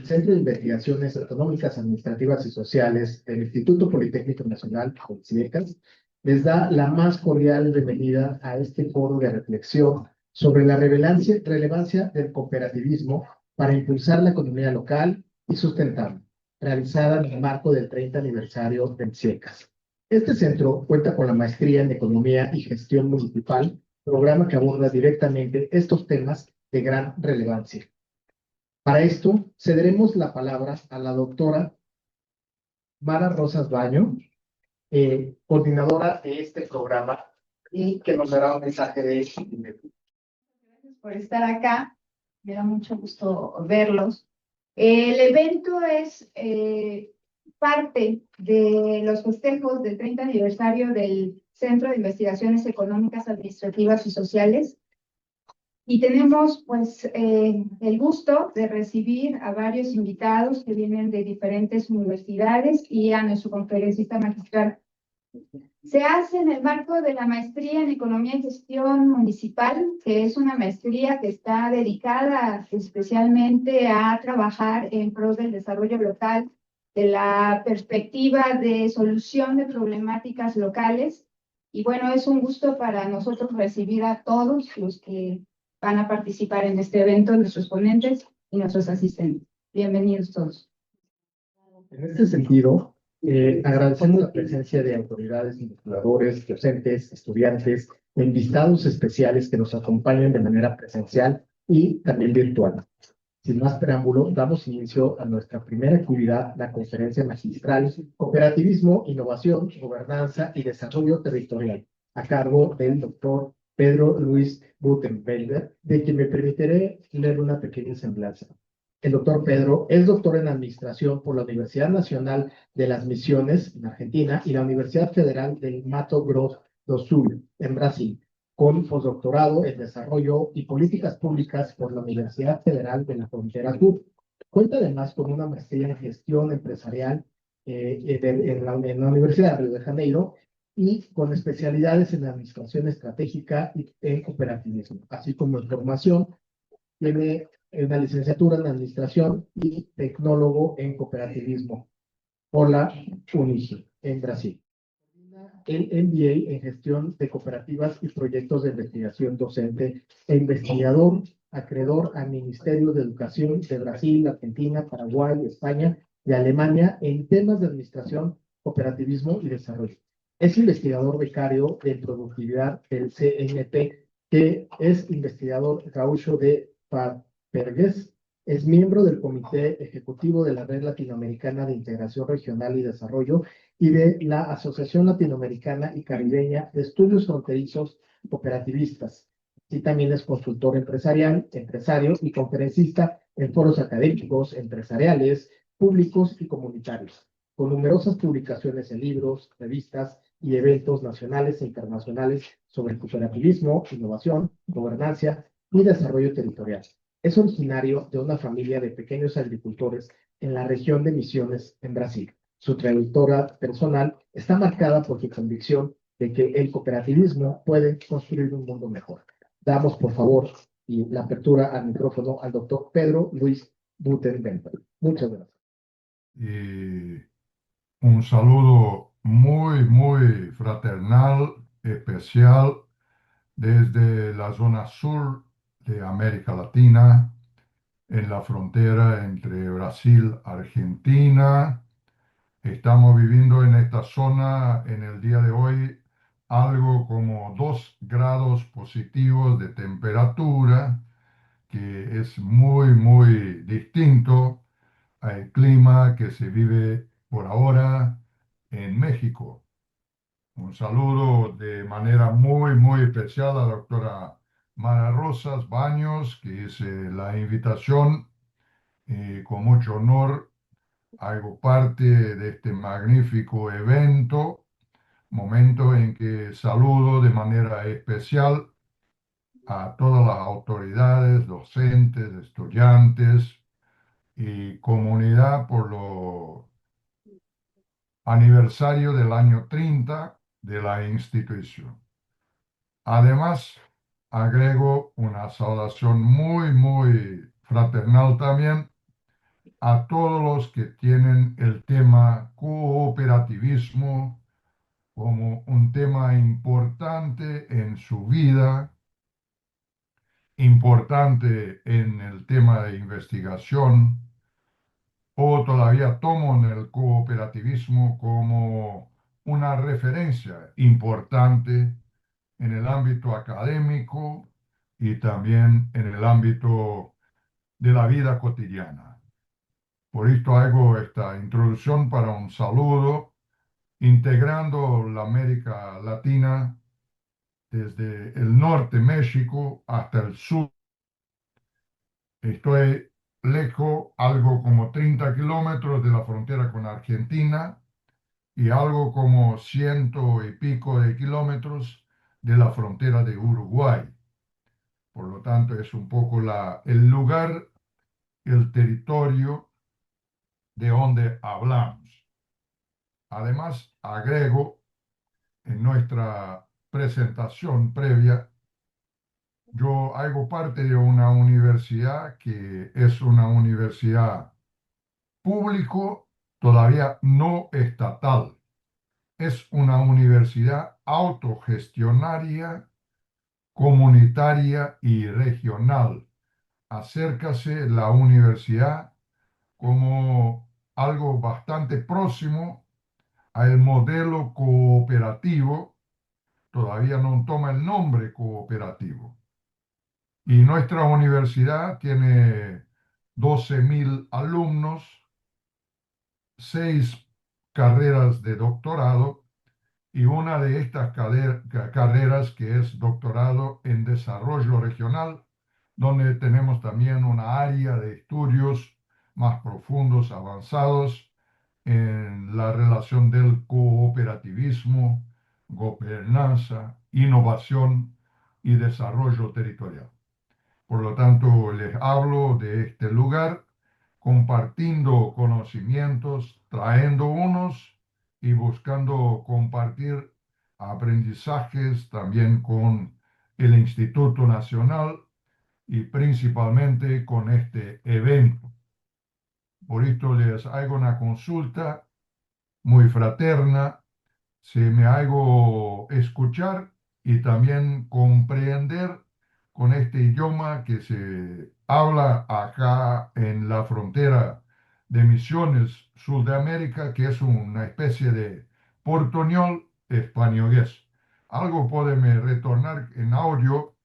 Centro de Investigaciones Económicas, Administrativas y Sociales del Instituto Politécnico Nacional, IECAS, les da la más cordial bienvenida a este foro de reflexión sobre la relevancia del cooperativismo para impulsar la economía local y sustentable, realizada en el marco del 30 aniversario del IECAS. Este centro cuenta con la maestría en Economía y Gestión Municipal, programa que aborda directamente estos temas de gran relevancia. Para esto, cederemos la palabra a la doctora Mara Rosas Baño, coordinadora de este programa, y que nos dará un mensaje de Gracias por estar acá. Me da mucho gusto verlos. El evento es parte de los festejos del 30 aniversario del Centro de Investigaciones Económicas, Administrativas y Sociales. Y tenemos pues el gusto de recibir a varios invitados que vienen de diferentes universidades y a nuestro conferencista magistral. Se hace en el marco de la maestría en Economía y Gestión Municipal, que es una maestría que está dedicada especialmente a trabajar en pros del desarrollo local, de la perspectiva de solución de problemáticas locales. Y bueno, es un gusto para nosotros recibir a todos los que van a participar en este evento, nuestros ponentes y nuestros asistentes. Bienvenidos todos. En este sentido, agradecemos la presencia de autoridades, investigadores, docentes, estudiantes, e invitados especiales que nos acompañan de manera presencial y también virtual. Sin más preámbulo, damos inicio a nuestra primera actividad, la conferencia magistral Cooperativismo, Innovación, Gobernanza y Desarrollo Territorial, a cargo del doctor Pedro Luis Butenfelder, de quien me permitiré leer una pequeña semblanza. El doctor Pedro es doctor en Administración por la Universidad Nacional de las Misiones en Argentina y la Universidad Federal del Mato Grosso do Sul en Brasil, con postdoctorado en Desarrollo y Políticas Públicas por la Universidad Federal de la Frontera Sur. Cuenta además con una maestría en Gestión Empresarial en la Universidad de Río de Janeiro y con especialidades en Administración Estratégica y en Cooperativismo, así como en formación. Tiene una licenciatura en Administración y tecnólogo en Cooperativismo por la UNIGE en Brasil. El MBA en Gestión de Cooperativas y Proyectos de Investigación Docente e investigador acreedor al Ministerio de Educación de Brasil, Argentina, Paraguay, España y Alemania en temas de administración, cooperativismo y desarrollo. Es investigador becario de productividad del CNP, que es investigador gaucho de Papergues. Es miembro del Comité Ejecutivo de la Red Latinoamericana de Integración Regional y Desarrollo y de la Asociación Latinoamericana y Caribeña de Estudios Fronterizos Cooperativistas. Y también es consultor empresarial, empresario y conferencista en foros académicos, empresariales, públicos y comunitarios, con numerosas publicaciones en libros, revistas y eventos nacionales e internacionales sobre cooperativismo, innovación, gobernanza y desarrollo territorial. Es originario de una familia de pequeños agricultores en la región de Misiones, en Brasil. Su trayectoria personal está marcada por su convicción de que el cooperativismo puede construir un mundo mejor. Damos, por favor, y la apertura al micrófono al doctor Pedro Luis Butenfelder. Muchas gracias. Y un saludo muy, muy fraternal, especial, desde la zona sur de América Latina, en la frontera entre Brasil y Argentina. Estamos viviendo en esta zona en el día de hoy algo como 2 grados positivos de temperatura, que es muy, muy distinto al clima que se vive por ahora en México. Un saludo de manera muy, muy especial a la doctora Mara Rosas Baños, que hizo la invitación y con mucho honor hago parte de este magnífico evento, momento en que saludo de manera especial a todas las autoridades, docentes, estudiantes y comunidad por lo aniversario del año 30 de la institución. Además, agrego una saudación muy, muy fraternal también a todos los que tienen el tema cooperativismo como un tema importante en su vida, importante en el tema de investigación, o todavía toman el cooperativismo como una referencia importante en el ámbito académico y también en el ámbito de la vida cotidiana. Por esto hago esta introducción para un saludo, integrando la América Latina desde el norte México hasta el sur. Estoy lejos, algo como 30 kilómetros de la frontera con Argentina y algo como ciento y pico de kilómetros de la frontera de Uruguay. Por lo tanto, es un poco el lugar, el territorio de donde hablamos. Además, agrego en nuestra presentación previa, yo hago parte de una universidad que es una universidad público, todavía no estatal. Es una universidad autogestionaria, comunitaria y regional. Acércase la universidad como algo bastante próximo al modelo cooperativo, todavía no toma el nombre cooperativo. Y nuestra universidad tiene 12.000 alumnos, 6 carreras de doctorado y una de estas carreras que es doctorado en desarrollo regional, donde tenemos también una área de estudios más profundos, avanzados, en la relación del cooperativismo, gobernanza, innovación y desarrollo territorial. Por lo tanto, les hablo de este lugar, compartiendo conocimientos, trayendo unos y buscando compartir aprendizajes también con el Instituto Nacional y principalmente con este evento. Por esto les hago una consulta muy fraterna, si me hago escuchar y también comprender con este idioma que se habla acá en la frontera de Misiones, Sudamérica, que es una especie de portuñol españolés. Algo puede me retornar en audio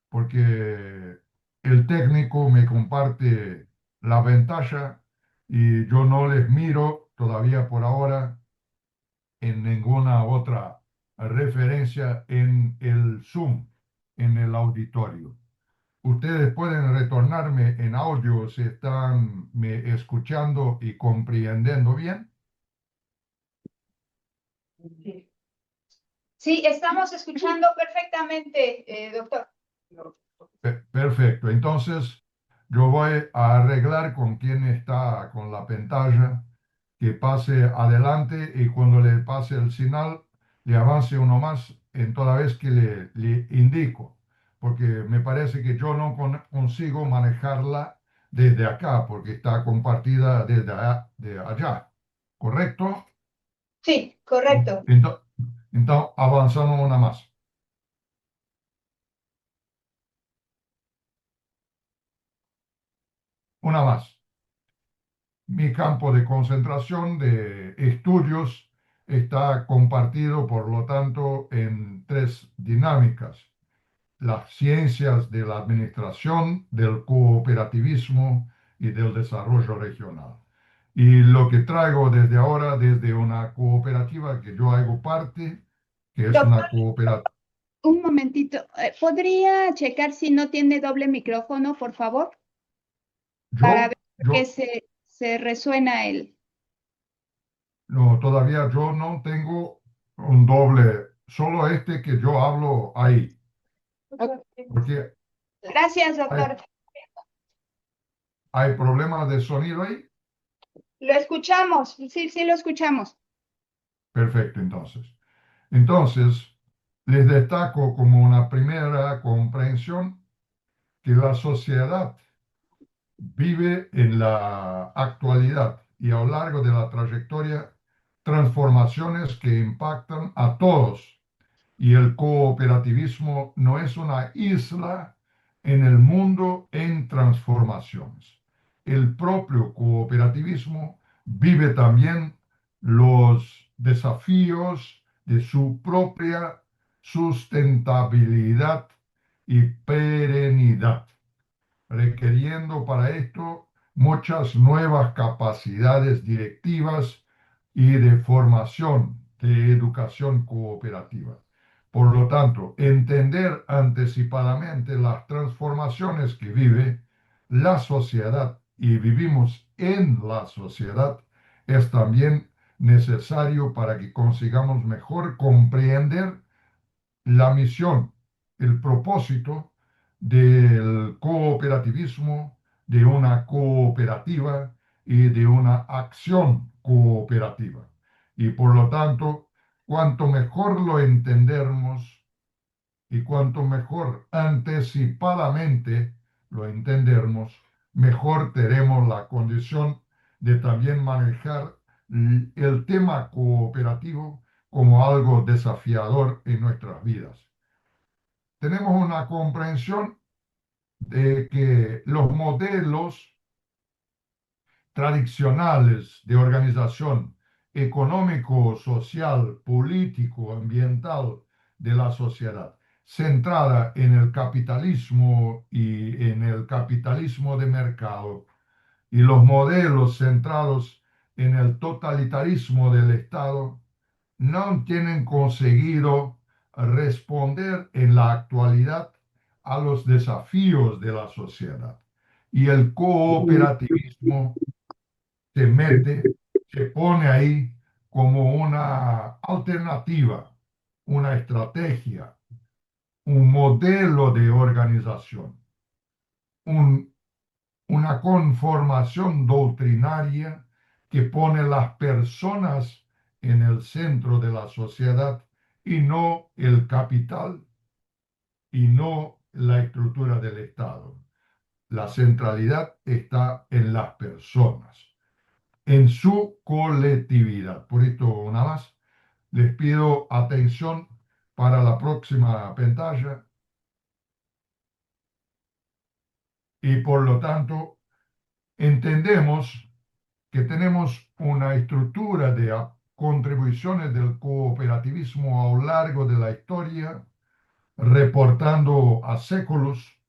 porque el técnico me comparte la ventaja y yo no les miro todavía por ahora en ninguna otra referencia en el Zoom, en el auditorio. Ustedes pueden retornarme en audio si están me escuchando y comprendiendo bien. Sí, estamos escuchando perfectamente, doctor. Perfecto. Entonces, yo voy a arreglar con quien está con la pantalla que pase adelante y cuando le pase el señal, le avance uno más en toda vez que le indico, porque me parece que yo no consigo manejarla desde acá, porque está compartida desde de allá. ¿Correcto? Sí, correcto. Entonces, avanzamos una más. Una más. Mi campo de concentración de estudios está compartido, por lo tanto, en 3 dinámicas: las ciencias de la administración, del cooperativismo y del desarrollo regional. Y lo que traigo desde ahora, desde una cooperativa que yo hago parte, que es Doctor, una cooperativa. un momentito. ¿Podría checar si no tiene doble micrófono, por favor? Para Yo, ver por qué yo, se resuena el... no, todavía yo no tengo un doble, solo este que yo hablo ahí, porque Gracias, hay, doctor. hay problemas de sonido ahí. Lo escuchamos. Sí, sí, lo escuchamos. Perfecto, entonces. Entonces, les destaco como una primera comprensión que la sociedad vive en la actualidad y a lo largo de la trayectoria transformaciones que impactan a todos. Y el cooperativismo no es una isla en el mundo en transformaciones. El propio cooperativismo vive también los desafíos de su propia sustentabilidad y perenidad, requiriendo para esto muchas nuevas capacidades directivas y de formación de educación cooperativa. Por lo tanto, entender anticipadamente las transformaciones que vive la sociedad y vivimos en la sociedad es también necesario para que consigamos mejor comprender la misión, el propósito del cooperativismo, de una cooperativa y de una acción cooperativa. Y por lo tanto, cuanto mejor lo entendemos y cuanto mejor anticipadamente lo entendemos, mejor tenemos la condición de también manejar el tema cooperativo como algo desafiador en nuestras vidas. Tenemos una comprensión de que los modelos tradicionales de organización económico, social, político, ambiental de la sociedad, centrada en el capitalismo y en el capitalismo de mercado, y los modelos centrados en el totalitarismo del Estado, no tienen conseguido responder en la actualidad a los desafíos de la sociedad. Y el cooperativismo se mete, se pone ahí como una alternativa, una estrategia, un modelo de organización, un- una conformación doctrinaria que pone las personas en el centro de la sociedad y no el capital y no la estructura del Estado. La centralidad está en las personas, en su colectividad. Por esto, una más, les pido atención para la próxima pantalla y por lo tanto entendemos que tenemos una estructura de contribuciones del cooperativismo a lo largo de la historia, reportando a séculos,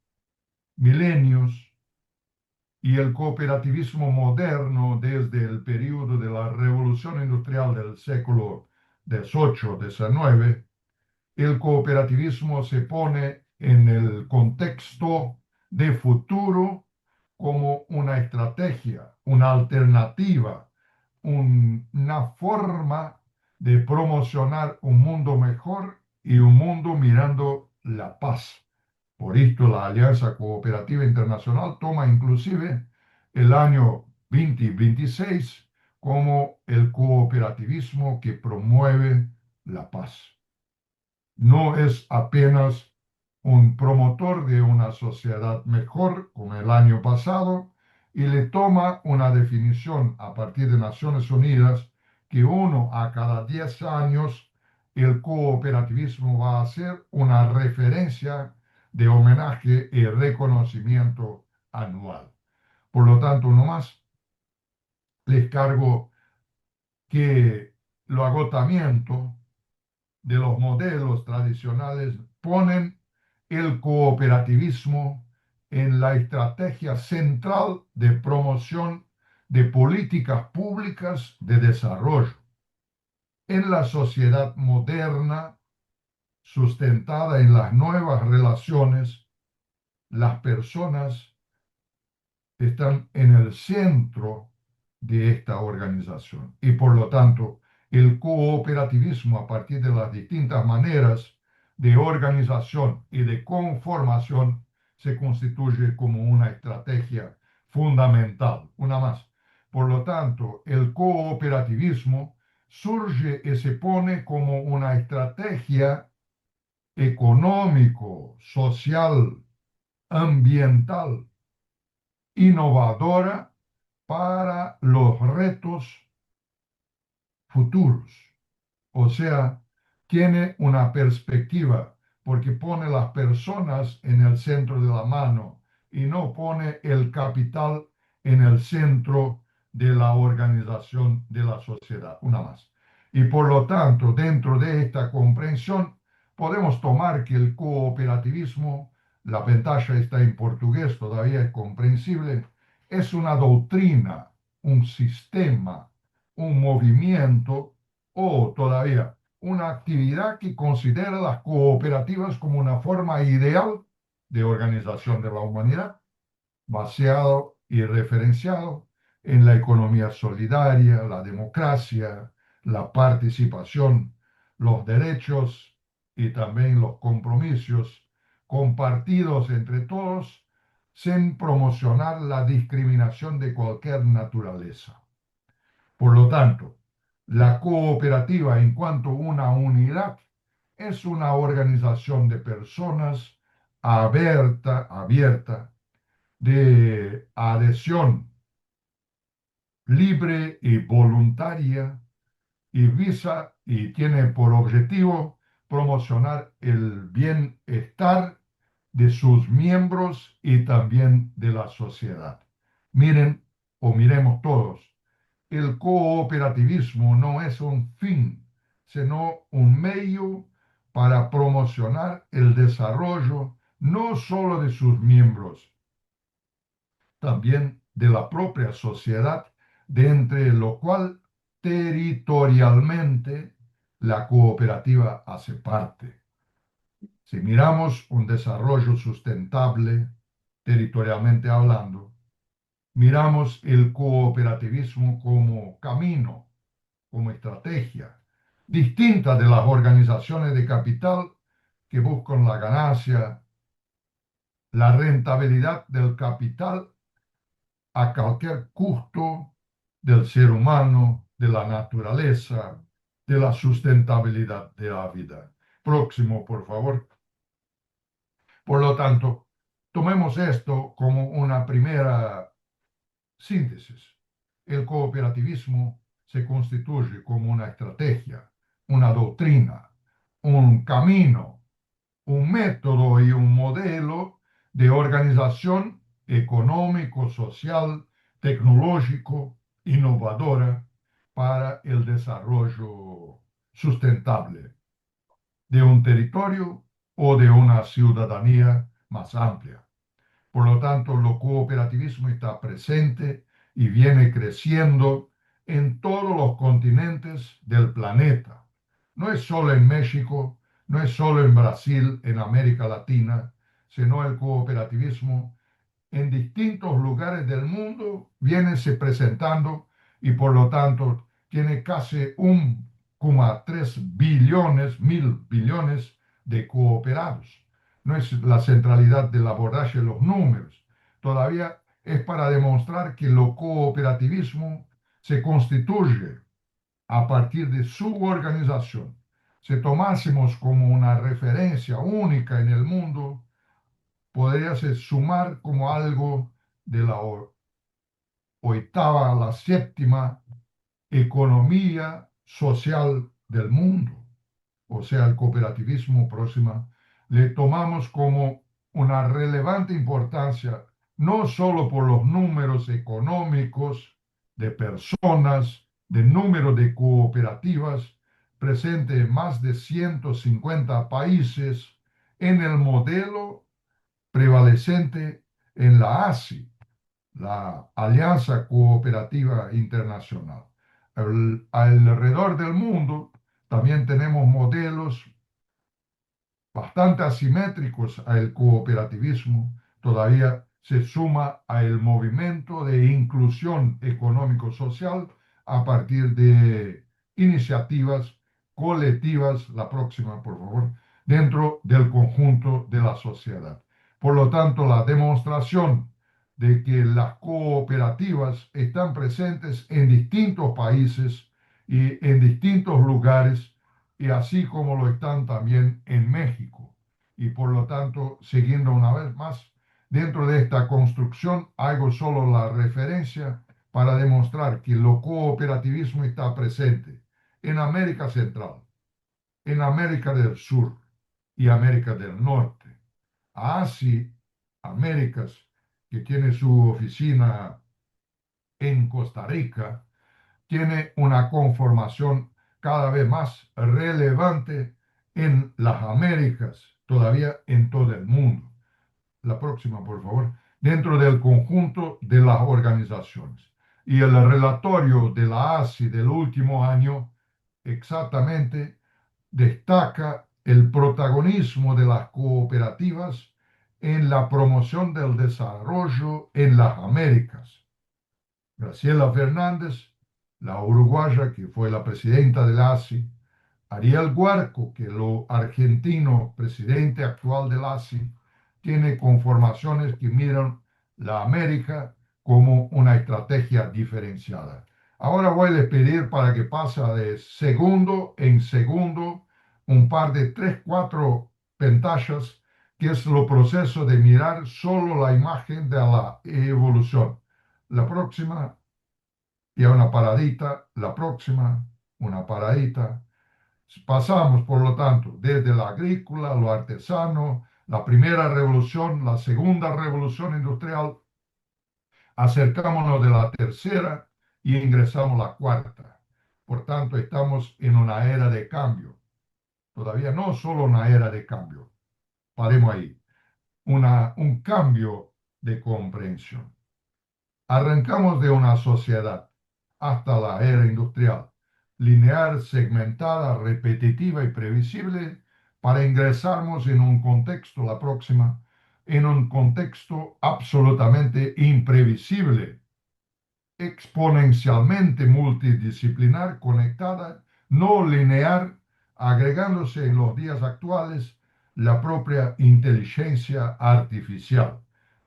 milenios, y el cooperativismo moderno desde el periodo de la revolución industrial del siglo XVIII, XIX, el cooperativismo se pone en el contexto de futuro como una estrategia, una alternativa, una forma de promocionar un mundo mejor y un mundo mirando la paz. Por esto la Alianza Cooperativa Internacional toma inclusive el año 2026 como el cooperativismo que promueve la paz. No es apenas un promotor de una sociedad mejor como el año pasado y le toma una definición a partir de Naciones Unidas que 1 a cada 10 años el cooperativismo va a ser una referencia de homenaje y reconocimiento anual. Por lo tanto, no más les cargo que lo agotamiento de los modelos tradicionales ponen el cooperativismo en la estrategia central de promoción de políticas públicas de desarrollo. En la sociedad moderna, sustentada en las nuevas relaciones, las personas están en el centro de esta organización y por lo tanto el cooperativismo a partir de las distintas maneras de organización y de conformación se constituye como una estrategia fundamental, una más. Por lo tanto, el cooperativismo surge y se pone como una estrategia económico, social, ambiental innovadora para los retos futuros. O sea, tiene una perspectiva porque pone las personas en el centro de la mano y no pone el capital en el centro de la organización de la sociedad. Una más. Y por lo tanto, dentro de esta comprensión, podemos tomar que el cooperativismo, la ventaja está en portugués, todavía es comprensible, es una doctrina, un sistema, un movimiento o todavía una actividad que considera las cooperativas como una forma ideal de organización de la humanidad, baseado y referenciado en la economía solidaria, la democracia, la participación, los derechos y también los compromisos compartidos entre todos sin promocionar la discriminación de cualquier naturaleza. Por lo tanto, la cooperativa en cuanto a una unidad es una organización de personas abierta de adhesión libre y voluntaria y visa y tiene por objetivo promocionar el bienestar de sus miembros y también de la sociedad. Miren o miremos todos, el cooperativismo no es un fin, sino un medio para promocionar el desarrollo no solo de sus miembros, también de la propia sociedad, de entre lo cual territorialmente la cooperativa hace parte. Si miramos un desarrollo sustentable, territorialmente hablando, miramos el cooperativismo como camino, como estrategia, distinta de las organizaciones de capital que buscan la ganancia, la rentabilidad del capital a cualquier costo del ser humano, de la naturaleza, de la sustentabilidad de la vida. Próximo, por favor. Por lo tanto, tomemos esto como una primera síntesis. El cooperativismo se constituye como una estrategia, una doctrina, un camino, un método y un modelo de organización económico, social, tecnológico, innovadora para el desarrollo sustentable de un territorio o de una ciudadanía más amplia. Por lo tanto, el cooperativismo está presente y viene creciendo en todos los continentes del planeta. No es solo en México, no es solo en Brasil, en América Latina, sino el cooperativismo en distintos lugares del mundo viene se presentando y por lo tanto tiene casi 1,3 billones, 1.000 billones de cooperados. No es la centralidad del abordaje de los números, todavía es para demostrar que el cooperativismo se constituye a partir de su organización. Si tomásemos como una referencia única en el mundo, podría ser sumar como algo de la octava a la séptima economía social del mundo, o sea, el cooperativismo próxima, le tomamos como una relevante importancia, no solo por los números económicos de personas, de número de cooperativas, presente en más de 150 países, en el modelo prevalecente en la ASI, la Alianza Cooperativa Internacional. Alrededor del mundo también tenemos modelos bastante asimétricos al cooperativismo, todavía se suma al movimiento de inclusión económico-social a partir de iniciativas colectivas, la próxima, por favor, dentro del conjunto de la sociedad. Por lo tanto, la demostración de que las cooperativas están presentes en distintos países y en distintos lugares y así como lo están también en México. Y por lo tanto, siguiendo una vez más, Dentro de esta construcción hago solo la referencia para demostrar que el cooperativismo está presente en América Central, en América del Sur y América del Norte. Así, Américas, que tiene su oficina en Costa Rica, tiene una conformación cada vez más relevante en las Américas, todavía en todo el mundo. La próxima, por favor. Dentro del conjunto de las organizaciones. Y el relatorio de la ASI del último año exactamente destaca el protagonismo de las cooperativas en la promoción del desarrollo en las Américas. Graciela Fernández, la uruguaya que fue la presidenta de la ASI, Ariel Guarco, que lo argentino, presidente actual del ASI, tiene conformaciones que miran la América como una estrategia diferenciada. Ahora voy a pedir para que pase de segundo en segundo un par de 3, 4 pantallas, que es el proceso de mirar solo la imagen de la evolución. La próxima, y una paradita, la próxima, una paradita. Pasamos, por lo tanto, desde la agrícola, lo artesano, la primera revolución, la segunda revolución industrial, acercámonos de la tercera y ingresamos a la cuarta. Por tanto, estamos en una era de cambio. Todavía no solo una era de cambio, paremos ahí, un cambio de comprensión. Arrancamos de una sociedad hasta la era industrial, lineal, segmentada, repetitiva y previsible, para ingresarnos en un contexto, la próxima, en un contexto absolutamente imprevisible, exponencialmente multidisciplinar, conectada, no lineal, agregándose en los días actuales la propia inteligencia artificial,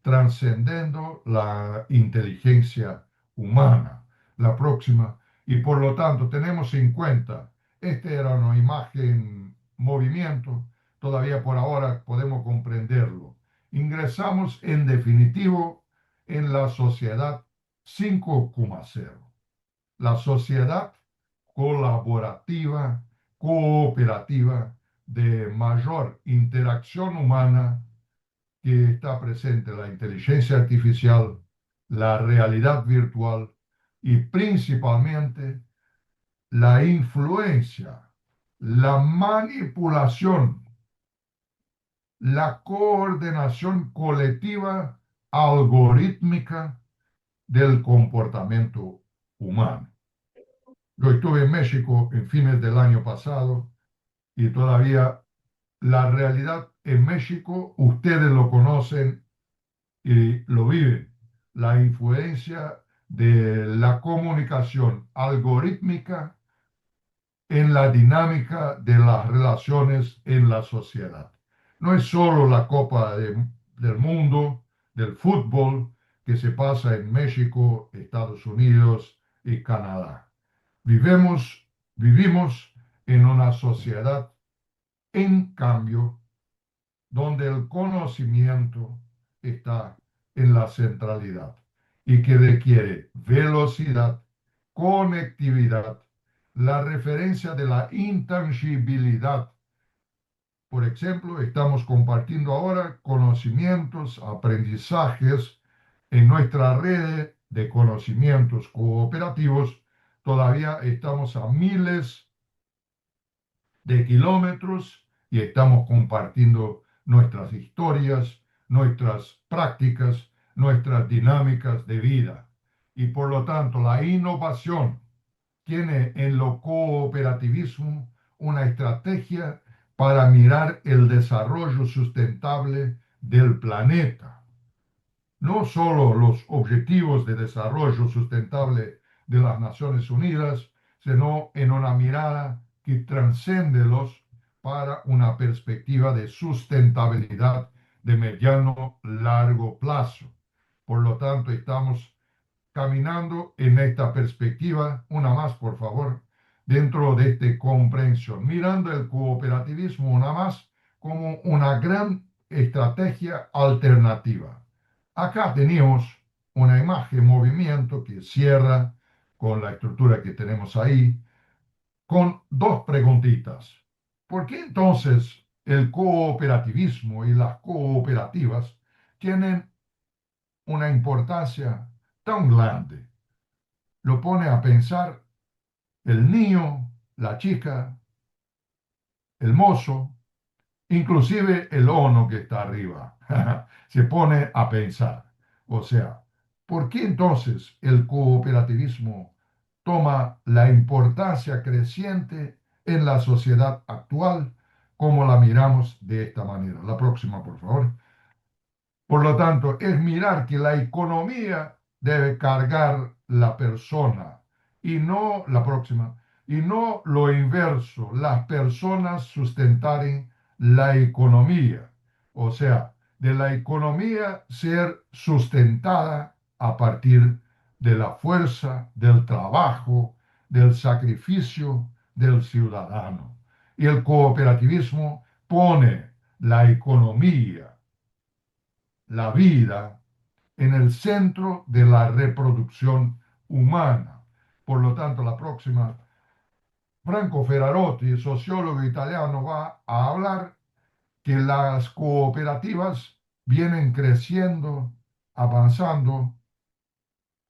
trascendiendo la inteligencia humana. La próxima, y por lo tanto tenemos en cuenta, esta era una imagen movimiento, todavía por ahora podemos comprenderlo. Ingresamos en definitivo en la sociedad 5,0. La sociedad colaborativa, cooperativa, de mayor interacción humana, que está presente la inteligencia artificial, la realidad virtual y principalmente la influencia, la manipulación, la coordinación colectiva algorítmica del comportamiento humano. Yo estuve en México en fines del año pasado y todavía la realidad en México, ustedes lo conocen y lo viven, la influencia de la comunicación algorítmica en la dinámica de las relaciones en la sociedad. No es solo la Copa del Mundo, del fútbol, que se pasa en México, Estados Unidos y Canadá. Vivimos en una sociedad en cambio, donde el conocimiento está en la centralidad y que requiere velocidad, conectividad, la referencia de la intangibilidad. Por ejemplo, estamos compartiendo ahora conocimientos, aprendizajes en nuestra red de conocimientos cooperativos. Todavía estamos a miles de kilómetros y estamos compartiendo nuestras historias, nuestras prácticas, nuestras dinámicas de vida. Y por lo tanto, la innovación tiene en lo cooperativismo una estrategia para mirar el desarrollo sustentable del planeta. No solo los objetivos de desarrollo sustentable de las Naciones Unidas, sino en una mirada que trasciende los para una perspectiva de sustentabilidad de mediano largo plazo. Por lo tanto, estamos caminando en esta perspectiva, una más por favor, dentro de esta comprensión, mirando el cooperativismo una más como una gran estrategia alternativa. Acá teníamos una imagen, movimiento que cierra con la estructura que tenemos ahí, con dos preguntitas. ¿Por qué entonces el cooperativismo y las cooperativas tienen una importancia tan grande? Lo pone a pensar el niño, la chica, el mozo, inclusive el ono que está arriba. Se pone a pensar. O sea, ¿por qué entonces el cooperativismo toma la importancia creciente en la sociedad actual como la miramos de esta manera? La próxima, por favor. Por lo tanto, es mirar que la economía debe cargar la persona y no la próxima, y no lo inverso, las personas sustentaren la economía. O sea, de la economía ser sustentada a partir de la fuerza, del trabajo, del sacrificio del ciudadano. Y el cooperativismo pone la economía, la vida, en el centro de la reproducción humana. Por lo tanto, la próxima, Franco Ferrarotti, sociólogo italiano, va a hablar que las cooperativas vienen creciendo, avanzando.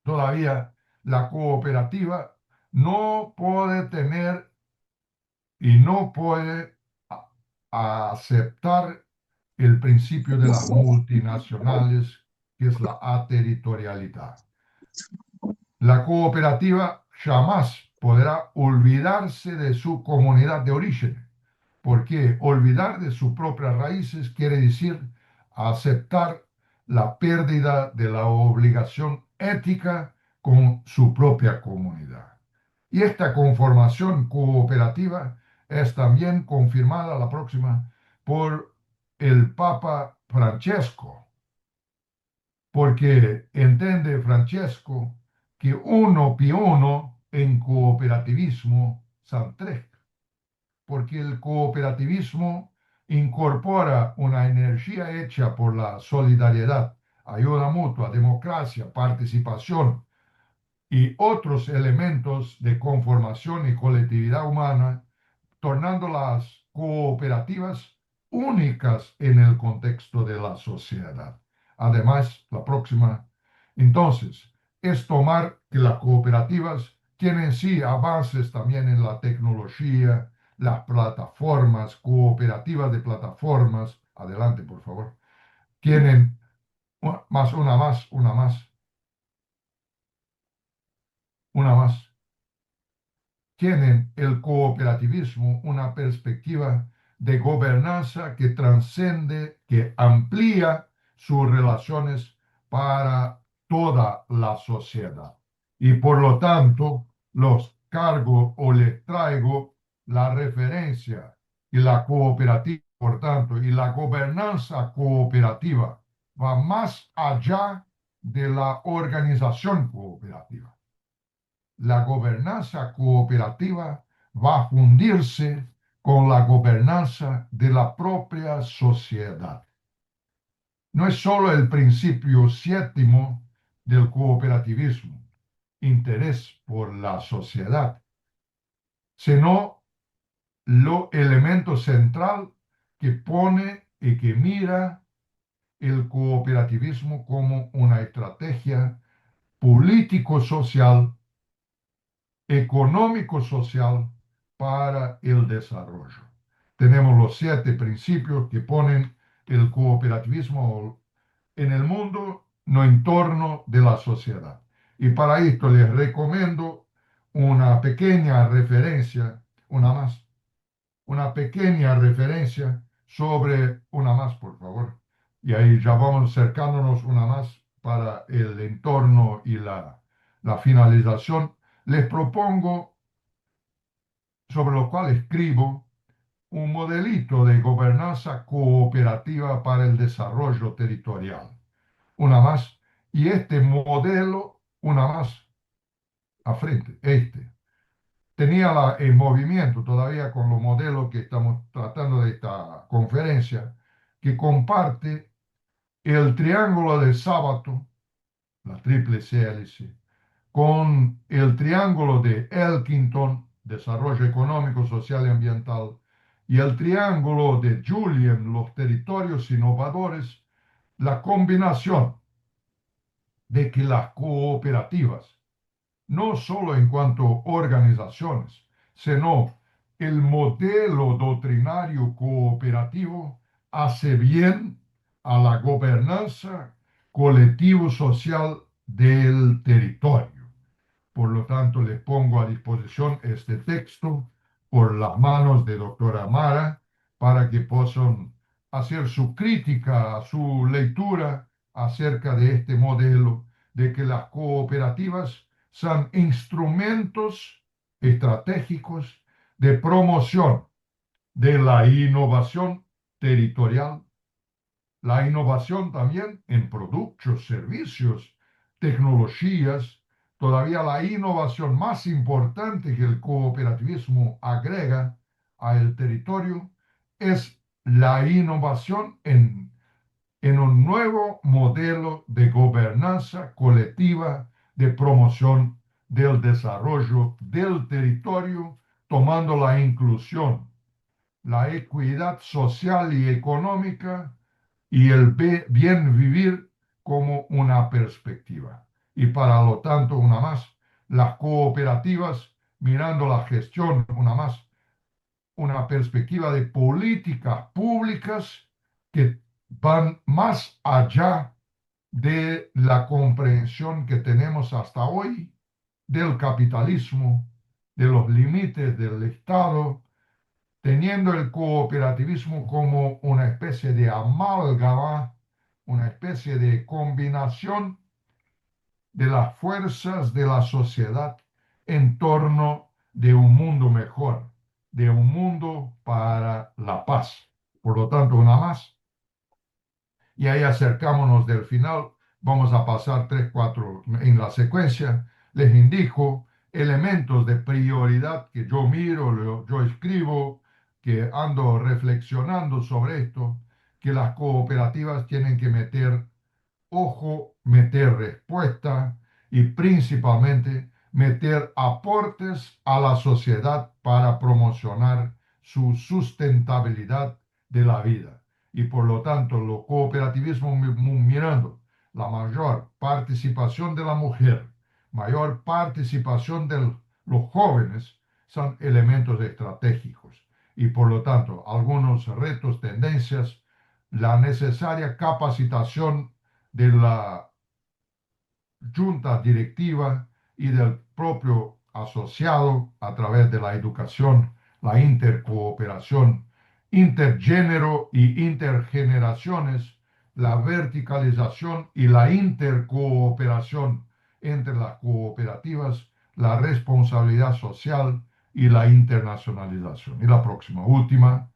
Todavía la cooperativa no puede tener y no puede aceptar el principio de las multinacionales, que es la aterritorialidad. La cooperativa jamás podrá olvidarse de su comunidad de origen, porque olvidar de sus propias raíces quiere decir aceptar la pérdida de la obligación ética con su propia comunidad. Y esta conformación cooperativa es también confirmada la próxima por el Papa Francesco, porque entiende Francesco que uno più uno en cooperativismo son tres, porque el cooperativismo incorpora una energía hecha por la solidaridad, ayuda mutua, democracia, participación y otros elementos de conformación y colectividad humana, tornando las cooperativas únicas en el contexto de la sociedad. Además, la próxima, entonces, es tomar que las cooperativas tienen sí avances también en la tecnología, las plataformas, cooperativas de plataformas, adelante por favor, tienen una más, tienen el cooperativismo una perspectiva de gobernanza que transcende, que amplía sus relaciones para toda la sociedad. Y por lo tanto, los cargo o les traigo la referencia y la cooperativa, por tanto, y la gobernanza cooperativa va más allá de la organización cooperativa. La gobernanza cooperativa va a fundirse con la gobernanza de la propia sociedad. No es solo el principio séptimo del cooperativismo, interés por la sociedad, sino lo elemento central que pone y que mira el cooperativismo como una estrategia político-social, económico-social para el desarrollo. Tenemos los 7 principios que ponen el cooperativismo en el mundo, no en torno de la sociedad. Y para esto les recomiendo una pequeña referencia, una pequeña referencia sobre una más, por favor. Y ahí ya vamos acercándonos una más para el entorno y la finalización. Les propongo, sobre lo cual escribo, un modelito de gobernanza cooperativa para el desarrollo territorial. Una más. Y este modelo, una más a frente, tenía en movimiento todavía con los modelos que estamos tratando de esta conferencia, que comparte el triángulo de Sábato, la tríplice hélice, con el triángulo de Elkington, desarrollo económico, social y ambiental, y el triángulo de Julian, los territorios innovadores, la combinación de que las cooperativas, no solo en cuanto a organizaciones, sino el modelo doctrinario cooperativo hace bien a la gobernanza colectivo-social del territorio. Por lo tanto, le pongo a disposición este texto por las manos de doctora Mara para que puedan hacer su crítica, su lectura acerca de este modelo, de que las cooperativas son instrumentos estratégicos de promoción de la innovación territorial, la innovación también en productos, servicios, tecnologías. Todavía la innovación más importante que el cooperativismo agrega al territorio es la innovación en un nuevo modelo de gobernanza colectiva de promoción del desarrollo del territorio, tomando la inclusión, la equidad social y económica y el bien vivir como una perspectiva. Y para lo tanto, una más, las cooperativas, mirando la gestión, una más, una perspectiva de políticas públicas que van más allá de la comprensión que tenemos hasta hoy del capitalismo, de los límites del Estado, teniendo el cooperativismo como una especie de amálgama, una especie de combinación de las fuerzas de la sociedad en torno de un mundo mejor, de un mundo para la paz. Por lo tanto, una más. Y ahí acercámonos del final. Vamos a pasar tres, cuatro en la secuencia. Les indico elementos de prioridad que yo miro, yo escribo, que ando reflexionando sobre esto, que las cooperativas tienen que meter ojo, meter respuesta y principalmente meter aportes a la sociedad para promocionar su sustentabilidad de la vida. Y por lo tanto, lo cooperativismo mirando la mayor participación de la mujer, mayor participación de los jóvenes, son elementos estratégicos. Y por lo tanto, algunos retos, tendencias, la necesaria capacitación de la junta directiva y del propio asociado a través de la educación, la intercooperación, intergénero y intergeneraciones, la verticalización y la intercooperación entre las cooperativas, la responsabilidad social y la internacionalización. Y la próxima, última,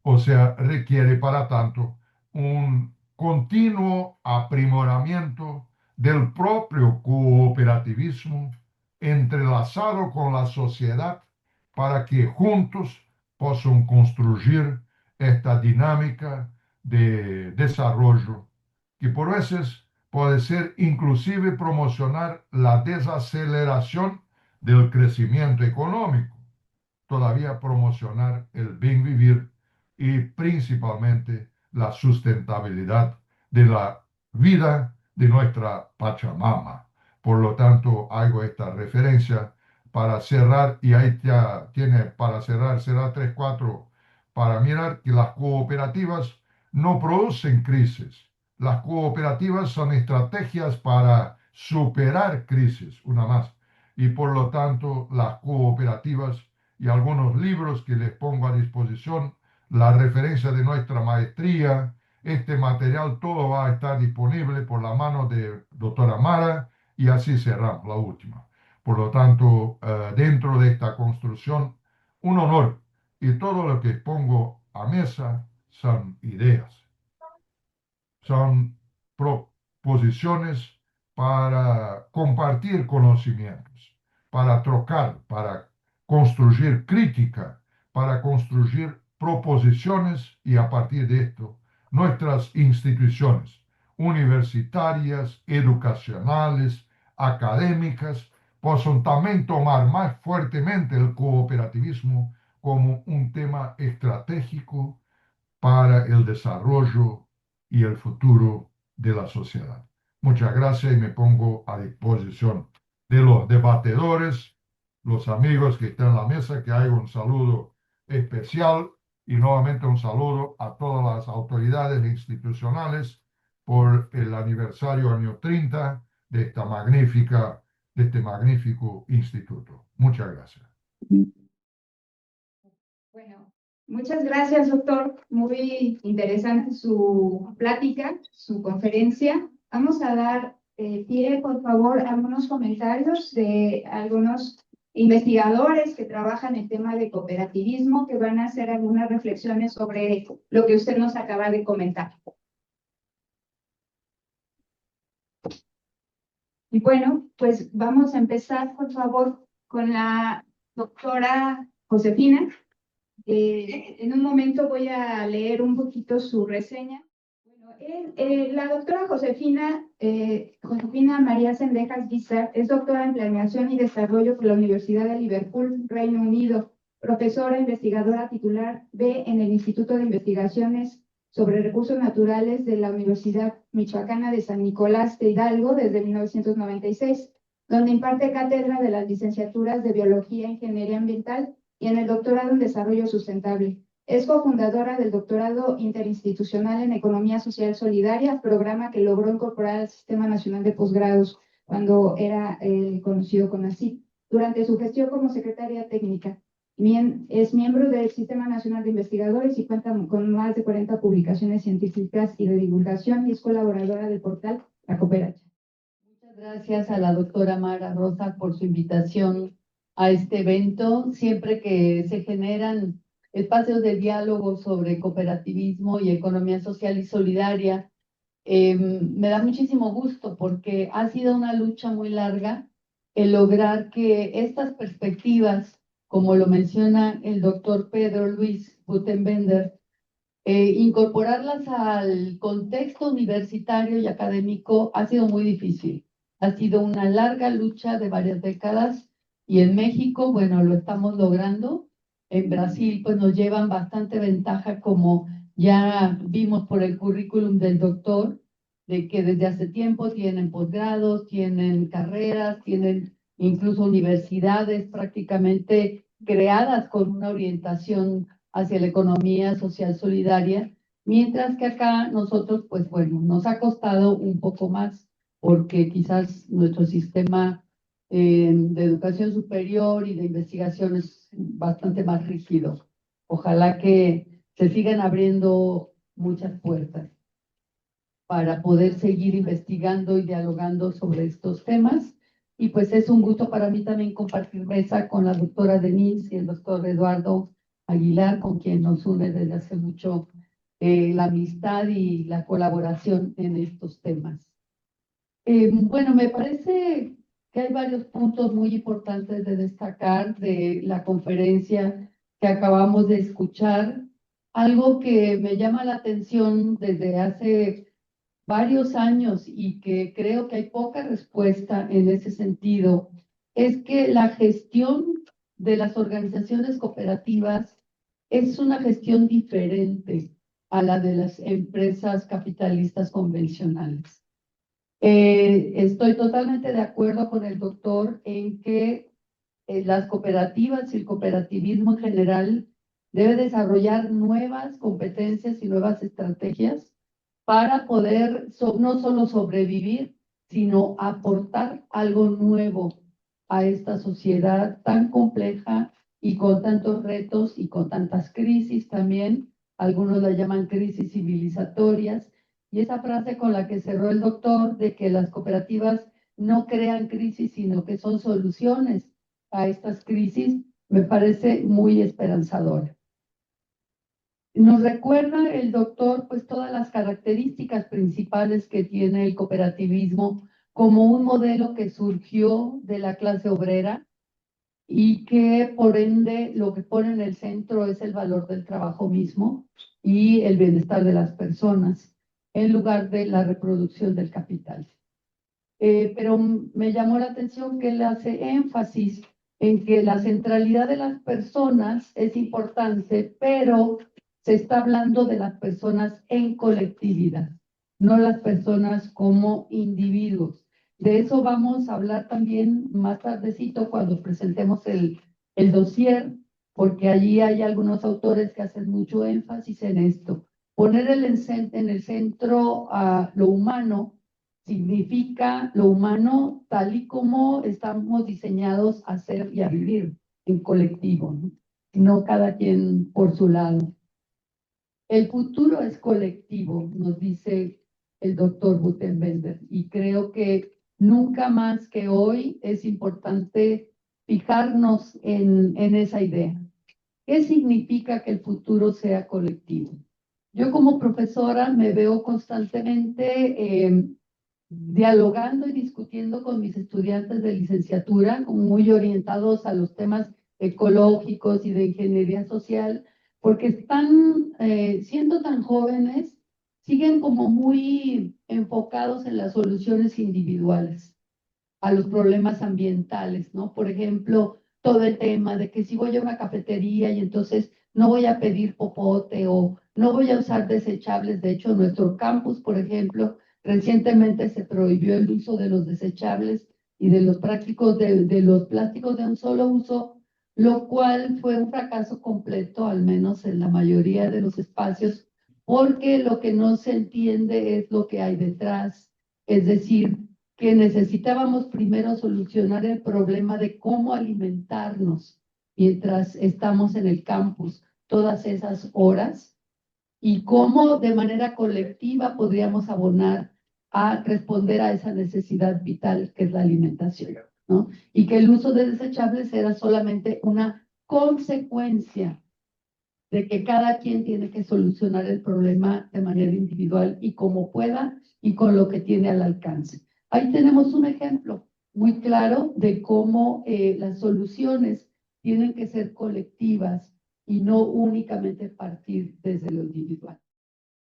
o sea, requiere para tanto un continuo aprimoramiento del propio cooperativismo entrelazado con la sociedad para que juntos puedan construir esta dinámica de desarrollo que por veces puede ser inclusive promocionar la desaceleración del crecimiento económico, todavía promocionar el bien vivir y principalmente la sustentabilidad de la vida de nuestra Pachamama. Por lo tanto, hago esta referencia para cerrar, y ahí ya tiene para cerrar, será tres, cuatro, para mirar que las cooperativas no producen crisis. Las cooperativas son estrategias para superar crisis, una más. Y por lo tanto, las cooperativas y algunos libros que les pongo a disposición, la referencia de nuestra maestría, este material todo va a estar disponible por la mano de doctora Mara y así cerramos la última. Por lo tanto, dentro de esta construcción, un honor y todo lo que pongo a mesa son ideas, son proposiciones para compartir conocimientos, para trocar, para construir crítica, para construir proposiciones y a partir de esto nuestras instituciones, universitarias, educacionales, académicas, possam también tomar más fuertemente el cooperativismo como un tema estratégico para el desarrollo y el futuro de la sociedad. Muchas gracias y me pongo a disposición de los debatedores, los amigos que están en la mesa, que haga un saludo especial y nuevamente un saludo a todas las autoridades institucionales por el aniversario año 30 de de este magnífico instituto. Muchas gracias. Bueno, muchas gracias, doctor. Muy interesante su plática, su conferencia. Vamos a dar pie, por favor, a algunos comentarios de algunos investigadores que trabajan en el tema de cooperativismo, que van a hacer algunas reflexiones sobre lo que usted nos acaba de comentar. Y bueno, pues vamos a empezar, por favor, con la doctora Josefina. En un momento voy a leer un poquito su reseña. Bueno, la doctora Josefina María Sendejas Guizar es doctora en Planeación y Desarrollo por la Universidad de Liverpool, Reino Unido, profesora investigadora titular B en el Instituto de Investigaciones sobre Recursos Naturales de la Universidad Michoacana de San Nicolás de Hidalgo desde 1996, donde imparte cátedra de las licenciaturas de Biología e Ingeniería Ambiental y en el doctorado en Desarrollo Sustentable. Es cofundadora del doctorado interinstitucional en Economía Social Solidaria, programa que logró incorporar al Sistema Nacional de Posgrados cuando era conocido como CONACYT, durante su gestión como secretaria técnica. Es miembro del Sistema Nacional de Investigadores y cuenta con más de 40 publicaciones científicas y de divulgación y es colaboradora del portal La Cooperacha. Muchas gracias a la doctora Mara Rosa por su invitación a este evento. Siempre que se generan espacios de diálogo sobre cooperativismo y economía social y solidaria, me da muchísimo gusto porque ha sido una lucha muy larga el lograr que estas perspectivas, como lo menciona el doctor Pedro Luis Gutenbender, incorporarlas al contexto universitario y académico ha sido muy difícil. Ha sido una larga lucha de varias décadas y en México, bueno, lo estamos logrando. En Brasil, pues nos llevan bastante ventaja, como ya vimos por el currículum del doctor, de que desde hace tiempo tienen posgrados, tienen carreras, tienen incluso universidades prácticamente creadas con una orientación hacia la economía social solidaria, mientras que acá nosotros, pues bueno, nos ha costado un poco más porque quizás nuestro sistema de educación superior y de investigación es bastante más rígido. Ojalá que se sigan abriendo muchas puertas para poder seguir investigando y dialogando sobre estos temas. Y pues es un gusto para mí también compartir mesa con la doctora Denise y el doctor Eduardo Aguilar, con quien nos une desde hace mucho la amistad y la colaboración en estos temas. Bueno, me parece que hay varios puntos muy importantes de destacar de la conferencia que acabamos de escuchar. Algo que me llama la atención desde hace varios años y que creo que hay poca respuesta en ese sentido, es que la gestión de las organizaciones cooperativas es una gestión diferente a la de las empresas capitalistas convencionales. Estoy totalmente de acuerdo con el doctor en que las cooperativas y el cooperativismo en general debe desarrollar nuevas competencias y nuevas estrategias para poder no solo sobrevivir, sino aportar algo nuevo a esta sociedad tan compleja y con tantos retos y con tantas crisis también. Algunos la llaman crisis civilizatorias. Y esa frase con la que cerró el doctor de que las cooperativas no crean crisis, sino que son soluciones a estas crisis, me parece muy esperanzadora. Nos recuerda el doctor pues todas las características principales que tiene el cooperativismo como un modelo que surgió de la clase obrera y que por ende lo que pone en el centro es el valor del trabajo mismo y el bienestar de las personas. en lugar de la reproducción del capital. Pero me llamó la atención que él hace énfasis en que la centralidad de las personas es importante, pero se está hablando de las personas en colectividad, no las personas como individuos. De eso vamos a hablar también más tardecito cuando presentemos el dossier, porque allí hay algunos autores que hacen mucho énfasis en esto. Poner en el centro a lo humano significa lo humano tal y como estamos diseñados a ser y a vivir en colectivo, ¿no? No cada quien por su lado. El futuro es colectivo, nos dice el doctor Butenwender, y creo que nunca más que hoy es importante fijarnos en esa idea. ¿Qué significa que el futuro sea colectivo? Yo como profesora me veo constantemente dialogando y discutiendo con mis estudiantes de licenciatura, muy orientados a los temas ecológicos y de ingeniería social, porque están, siendo tan jóvenes, siguen como muy enfocados en las soluciones individuales a los problemas ambientales, ¿no? Por ejemplo, todo el tema de que si voy a una cafetería y entonces no voy a pedir popote o no voy a usar desechables. De hecho, en nuestro campus, por ejemplo, recientemente se prohibió el uso de los desechables y de los de los plásticos de un solo uso, lo cual fue un fracaso completo, al menos en la mayoría de los espacios, porque lo que no se entiende es lo que hay detrás, es decir, que necesitábamos primero solucionar el problema de cómo alimentarnos mientras estamos en el campus, todas esas horas, y cómo de manera colectiva podríamos abonar a responder a esa necesidad vital que es la alimentación, ¿no? Y que el uso de desechables era solamente una consecuencia de que cada quien tiene que solucionar el problema de manera individual y como pueda y con lo que tiene al alcance. Ahí tenemos un ejemplo muy claro de cómo las soluciones tienen que ser colectivas y no únicamente partir desde lo individual.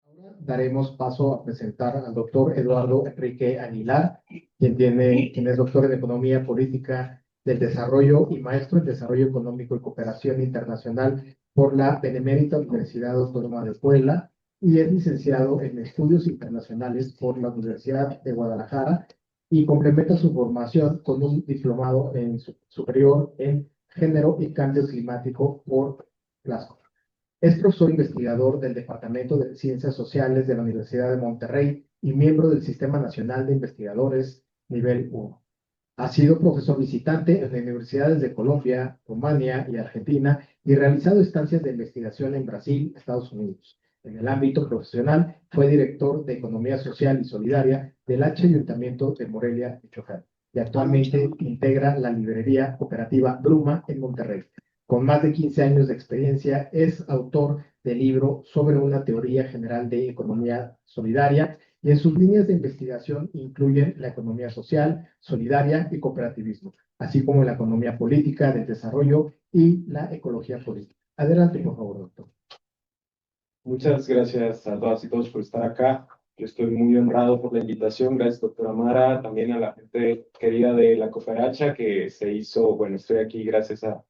Ahora daremos paso a presentar al doctor Eduardo Enrique Aguilar, quien es doctor en Economía Política del Desarrollo y maestro en Desarrollo Económico y Cooperación Internacional por la Benemérita Universidad Autónoma de Puebla y es licenciado en Estudios Internacionales por la Universidad de Guadalajara y complementa su formación con un diplomado superior en Género y Cambio Climático por Glasgow. Es profesor investigador del Departamento de Ciencias Sociales de la Universidad de Monterrey y miembro del Sistema Nacional de Investigadores Nivel 1. Ha sido profesor visitante en universidades de Colombia, Rumania y Argentina y realizado estancias de investigación en Brasil, Estados Unidos. En el ámbito profesional, fue director de Economía Social y Solidaria del Ayuntamiento de Morelia, Michoacán, y actualmente integra la librería cooperativa Bruma en Monterrey. Con más de 15 años de experiencia, es autor del libro sobre una teoría general de economía solidaria y en sus líneas de investigación incluyen la economía social, solidaria y cooperativismo, así como la economía política del desarrollo y la ecología política. Adelante, por favor, doctor. Muchas gracias a todas y todos por estar acá. Yo estoy muy honrado por la invitación. Gracias, doctora Mara, también a la gente querida de la Cooperacha que se hizo, bueno, estoy aquí gracias a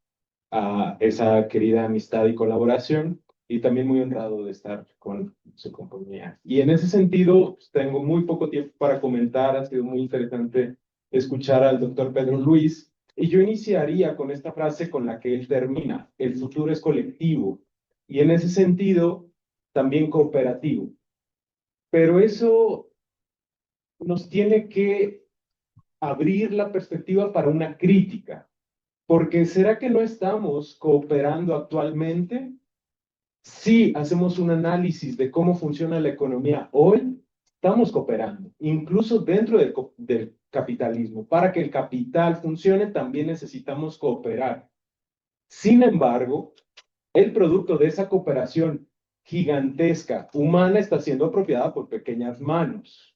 esa querida amistad y colaboración, y también muy honrado de estar con su compañía. Y en ese sentido, pues, tengo muy poco tiempo para comentar, ha sido muy interesante escuchar al doctor Pedro Luis, y yo iniciaría con esta frase con la que él termina: el futuro es colectivo, y en ese sentido, también cooperativo. Pero eso nos tiene que abrir la perspectiva para una crítica. Porque ¿será que no estamos cooperando actualmente? Si hacemos un análisis de cómo funciona la economía hoy, estamos cooperando, incluso dentro del capitalismo. Para que el capital funcione, también necesitamos cooperar. Sin embargo, el producto de esa cooperación gigantesca, humana, está siendo apropiada por pequeñas manos.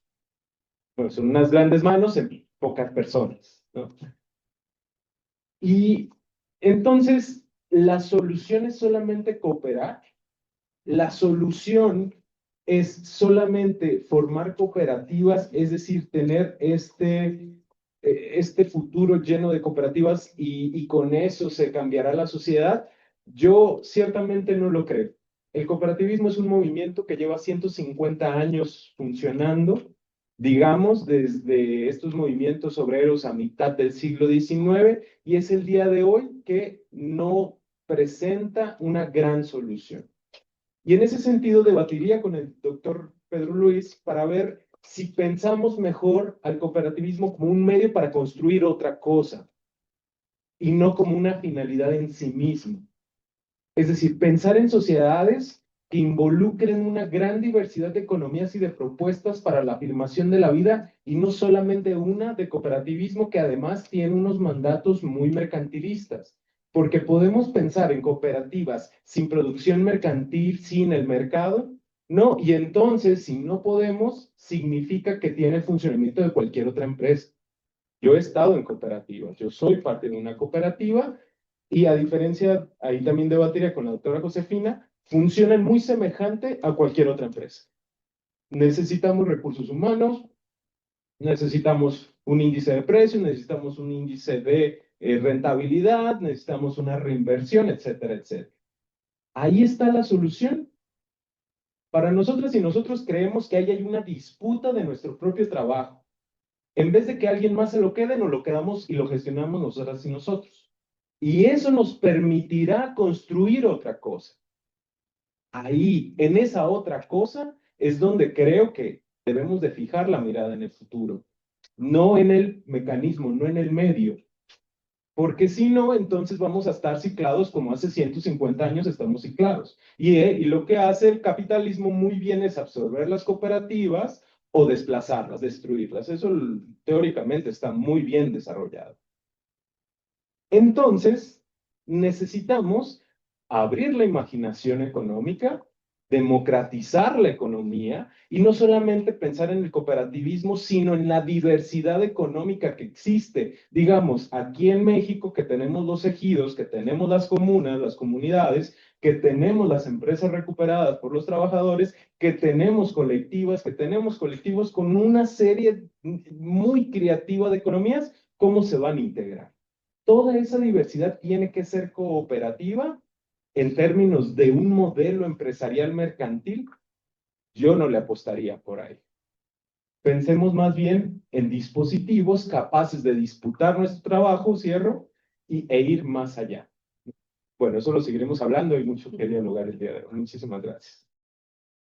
Bueno, son unas grandes manos en pocas personas, ¿no? Y entonces, ¿la solución es solamente cooperar? La solución es solamente formar cooperativas, es decir, tener este futuro lleno de cooperativas y con eso se cambiará la sociedad. Yo ciertamente no lo creo. El cooperativismo es un movimiento que lleva 150 años funcionando, digamos, desde estos movimientos obreros a mitad del siglo XIX, y es el día de hoy que no presenta una gran solución. Y en ese sentido debatiría con el doctor Pedro Luis para ver si pensamos mejor al cooperativismo como un medio para construir otra cosa y no como una finalidad en sí mismo. Es decir, pensar en sociedades que involucren una gran diversidad de economías y de propuestas para la afirmación de la vida y no solamente una de cooperativismo que además tiene unos mandatos muy mercantilistas. Porque podemos pensar en cooperativas sin producción mercantil, sin el mercado, no, y entonces si no podemos, significa que tiene el funcionamiento de cualquier otra empresa. Yo he estado en cooperativas, yo soy parte de una cooperativa y a diferencia, ahí también debatiría con la doctora Josefina, funcionan muy semejante a cualquier otra empresa. Necesitamos recursos humanos, necesitamos un índice de precios, necesitamos un índice de rentabilidad, necesitamos una reinversión, etcétera, etcétera. Ahí está la solución. Para nosotras y nosotros creemos que ahí hay una disputa de nuestro propio trabajo. En vez de que alguien más se lo quede, nos lo quedamos y lo gestionamos nosotras y nosotros. Y eso nos permitirá construir otra cosa. Ahí, en esa otra cosa, es donde creo que debemos de fijar la mirada en el futuro. No en el mecanismo, no en el medio. Porque si no, entonces vamos a estar ciclados como hace 150 años estamos ciclados. Y lo que hace el capitalismo muy bien es absorber las cooperativas o desplazarlas, destruirlas. Eso teóricamente está muy bien desarrollado. Entonces, necesitamos abrir la imaginación económica, democratizar la economía y no solamente pensar en el cooperativismo, sino en la diversidad económica que existe. Digamos, aquí en México que tenemos los ejidos, que tenemos las comunas, las comunidades, que tenemos las empresas recuperadas por los trabajadores, que tenemos colectivas, que tenemos colectivos con una serie muy creativa de economías, ¿cómo se van a integrar? Toda esa diversidad tiene que ser cooperativa en términos de un modelo empresarial mercantil. Yo no le apostaría por ahí. Pensemos más bien en dispositivos capaces de disputar nuestro trabajo, cierro, e ir más allá. Bueno, eso lo seguiremos hablando y mucho que dialogar el día de hoy. Muchísimas gracias.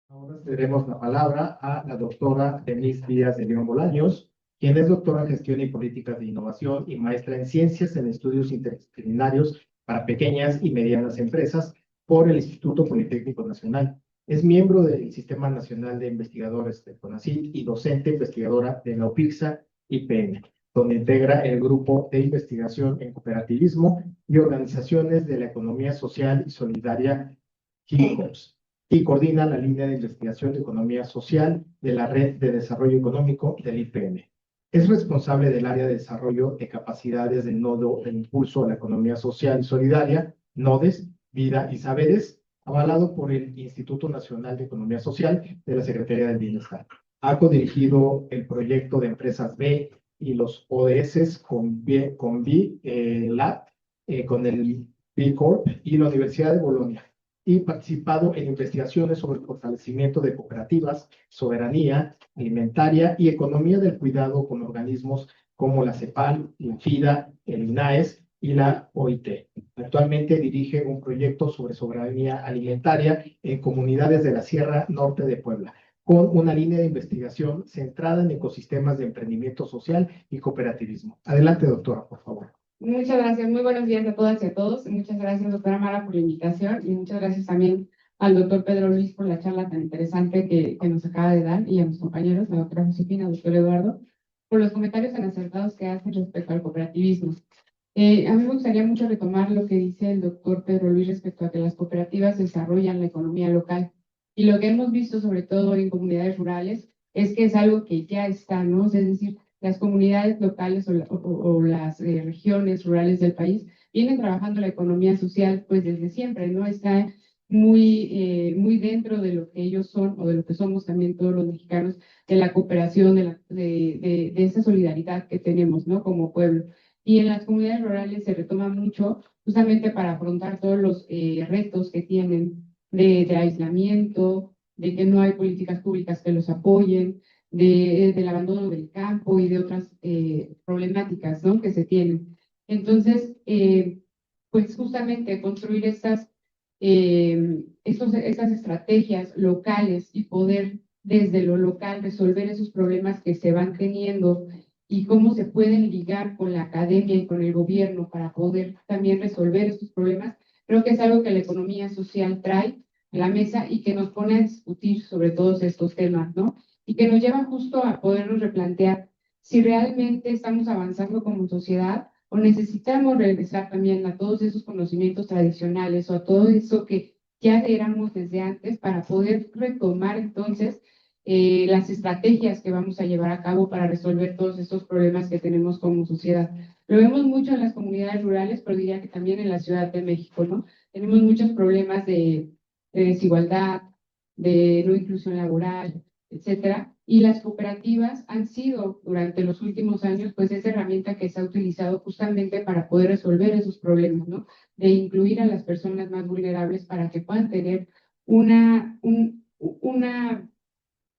Ahora cederemos la palabra a la doctora Denise Díaz de León Bolaños, quien es doctora en Gestión y Políticas de Innovación y maestra en Ciencias en Estudios Interdisciplinarios para Pequeñas y Medianas Empresas por el Instituto Politécnico Nacional. Es miembro del Sistema Nacional de Investigadores de CONACYT y docente investigadora de la UPICSA IPN, donde integra el Grupo de Investigación en Cooperativismo y Organizaciones de la Economía Social y Solidaria GICOPS, y coordina la línea de investigación de economía social de la Red de Desarrollo Económico del IPN. Es responsable del área de desarrollo de capacidades del Nodo de Impulso a la Economía Social y Solidaria, NODES, Vida y Saberes, avalado por el Instituto Nacional de Economía Social de la Secretaría del Bienestar. Ha codirigido el proyecto de Empresas B y los ODS con B-Lab, con el B Corp y la Universidad de Bolonia, y participado en investigaciones sobre el fortalecimiento de cooperativas, soberanía alimentaria y economía del cuidado con organismos como la CEPAL, la FIDA, el INAES y la OIT. Actualmente dirige un proyecto sobre soberanía alimentaria en comunidades de la Sierra Norte de Puebla, con una línea de investigación centrada en ecosistemas de emprendimiento social y cooperativismo. Adelante, doctora, por favor. Muchas gracias, muy buenos días a todas y a todos. Muchas gracias, doctora Mara, por la invitación y muchas gracias también al doctor Pedro Luis por la charla tan interesante que nos acaba de dar y a mis compañeros, la doctora Josefina, el doctor Eduardo, por los comentarios tan acertados que hacen respecto al cooperativismo. A mí me gustaría mucho retomar lo que dice el doctor Pedro Luis respecto a que las cooperativas desarrollan la economía local. Y lo que hemos visto, sobre todo en comunidades rurales, es que es algo que ya está, ¿no? Es decir, las comunidades locales o las regiones rurales del país vienen trabajando la economía social pues desde siempre, ¿no? Está muy dentro de lo que ellos son o de lo que somos también todos los mexicanos, de la cooperación, de esa solidaridad que tenemos, ¿no? Como pueblo. Y en las comunidades rurales se retoma mucho justamente para afrontar todos los retos que tienen de aislamiento, de que no hay políticas públicas que los apoyen, del abandono del campo y de otras problemáticas, ¿no? Que se tienen. Entonces, pues justamente construir estas estrategias locales y poder desde lo local resolver esos problemas que se van teniendo y cómo se pueden ligar con la academia y con el gobierno para poder también resolver estos problemas, creo que es algo que la economía social trae a la mesa y que nos pone a discutir sobre todos estos temas, ¿no? Y que nos lleva justo a podernos replantear si realmente estamos avanzando como sociedad o necesitamos regresar también a todos esos conocimientos tradicionales o a todo eso que ya éramos desde antes para poder retomar entonces las estrategias que vamos a llevar a cabo para resolver todos estos problemas que tenemos como sociedad. Lo vemos mucho en las comunidades rurales, pero diría que también en la Ciudad de México, ¿no? Tenemos muchos problemas de desigualdad, de no inclusión laboral, etcétera. Y las cooperativas han sido durante los últimos años, pues esa herramienta que se ha utilizado justamente para poder resolver esos problemas, ¿no? De incluir a las personas más vulnerables para que puedan tener una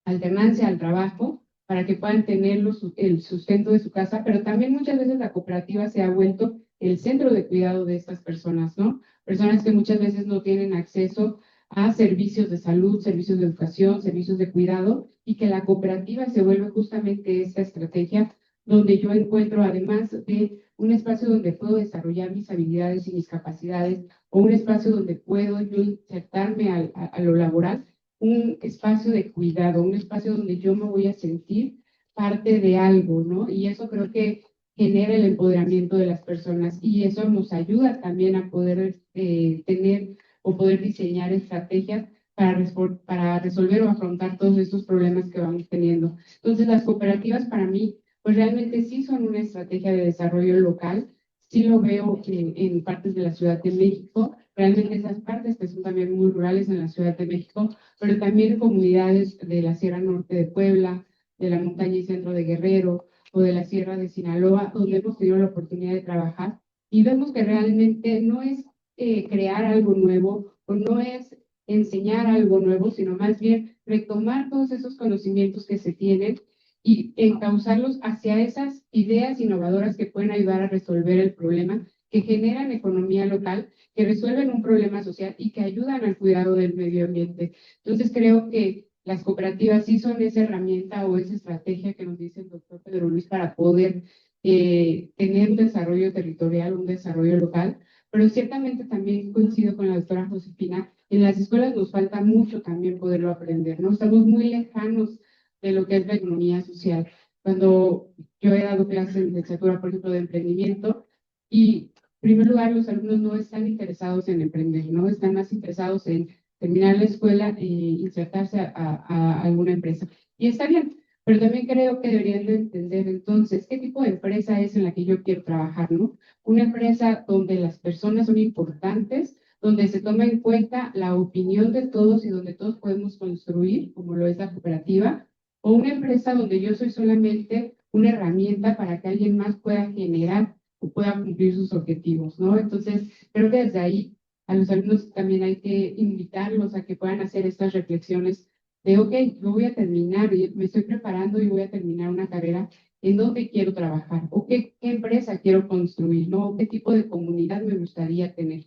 alternancia al trabajo, para que puedan tener el sustento de su casa, pero también muchas veces la cooperativa se ha vuelto el centro de cuidado de estas personas, ¿no? Personas que muchas veces no tienen acceso a servicios de salud, servicios de educación, servicios de cuidado, y que la cooperativa se vuelve justamente esta estrategia donde yo encuentro, además de un espacio donde puedo desarrollar mis habilidades y mis capacidades, o un espacio donde puedo yo insertarme a lo laboral, un espacio de cuidado, un espacio donde yo me voy a sentir parte de algo, ¿no? Y eso creo que genera el empoderamiento de las personas y eso nos ayuda también a poder tener o poder diseñar estrategias para resolver o afrontar todos estos problemas que vamos teniendo. Entonces, las cooperativas para mí, pues realmente sí son una estrategia de desarrollo local, sí lo veo en partes de la Ciudad de México, realmente esas partes que son también muy rurales en la Ciudad de México, pero también comunidades de la Sierra Norte de Puebla, de la montaña y centro de Guerrero o de la Sierra de Sinaloa, donde hemos tenido la oportunidad de trabajar y vemos que realmente no es crear algo nuevo o no es enseñar algo nuevo, sino más bien retomar todos esos conocimientos que se tienen y encauzarlos hacia esas ideas innovadoras que pueden ayudar a resolver el problema, que generan economía local, que resuelven un problema social y que ayudan al cuidado del medio ambiente. Entonces creo que las cooperativas sí son esa herramienta o esa estrategia que nos dice el doctor Pedro Luis para poder tener un desarrollo territorial, un desarrollo local, pero ciertamente también coincido con la doctora Josefina, en las escuelas nos falta mucho también poderlo aprender, ¿no? Estamos muy lejanos de lo que es la economía social. Cuando yo he dado clases en licenciatura, por ejemplo, de emprendimiento, y en primer lugar, los alumnos no están interesados en emprender, ¿no? Están más interesados en terminar la escuela e insertarse a alguna empresa. Y está bien, pero también creo que deberían de entender entonces qué tipo de empresa es en la que yo quiero trabajar, ¿no? Una empresa donde las personas son importantes, donde se toma en cuenta la opinión de todos y donde todos podemos construir, como lo es la cooperativa, o una empresa donde yo soy solamente una herramienta para que alguien más pueda generar o pueda cumplir sus objetivos, ¿no? Entonces, creo que desde ahí a los alumnos también hay que invitarlos a que puedan hacer estas reflexiones de, ok, yo voy a terminar, me estoy preparando y voy a terminar una carrera, ¿en dónde quiero trabajar? ¿O qué empresa quiero construir? ¿No? ¿Qué tipo de comunidad me gustaría tener?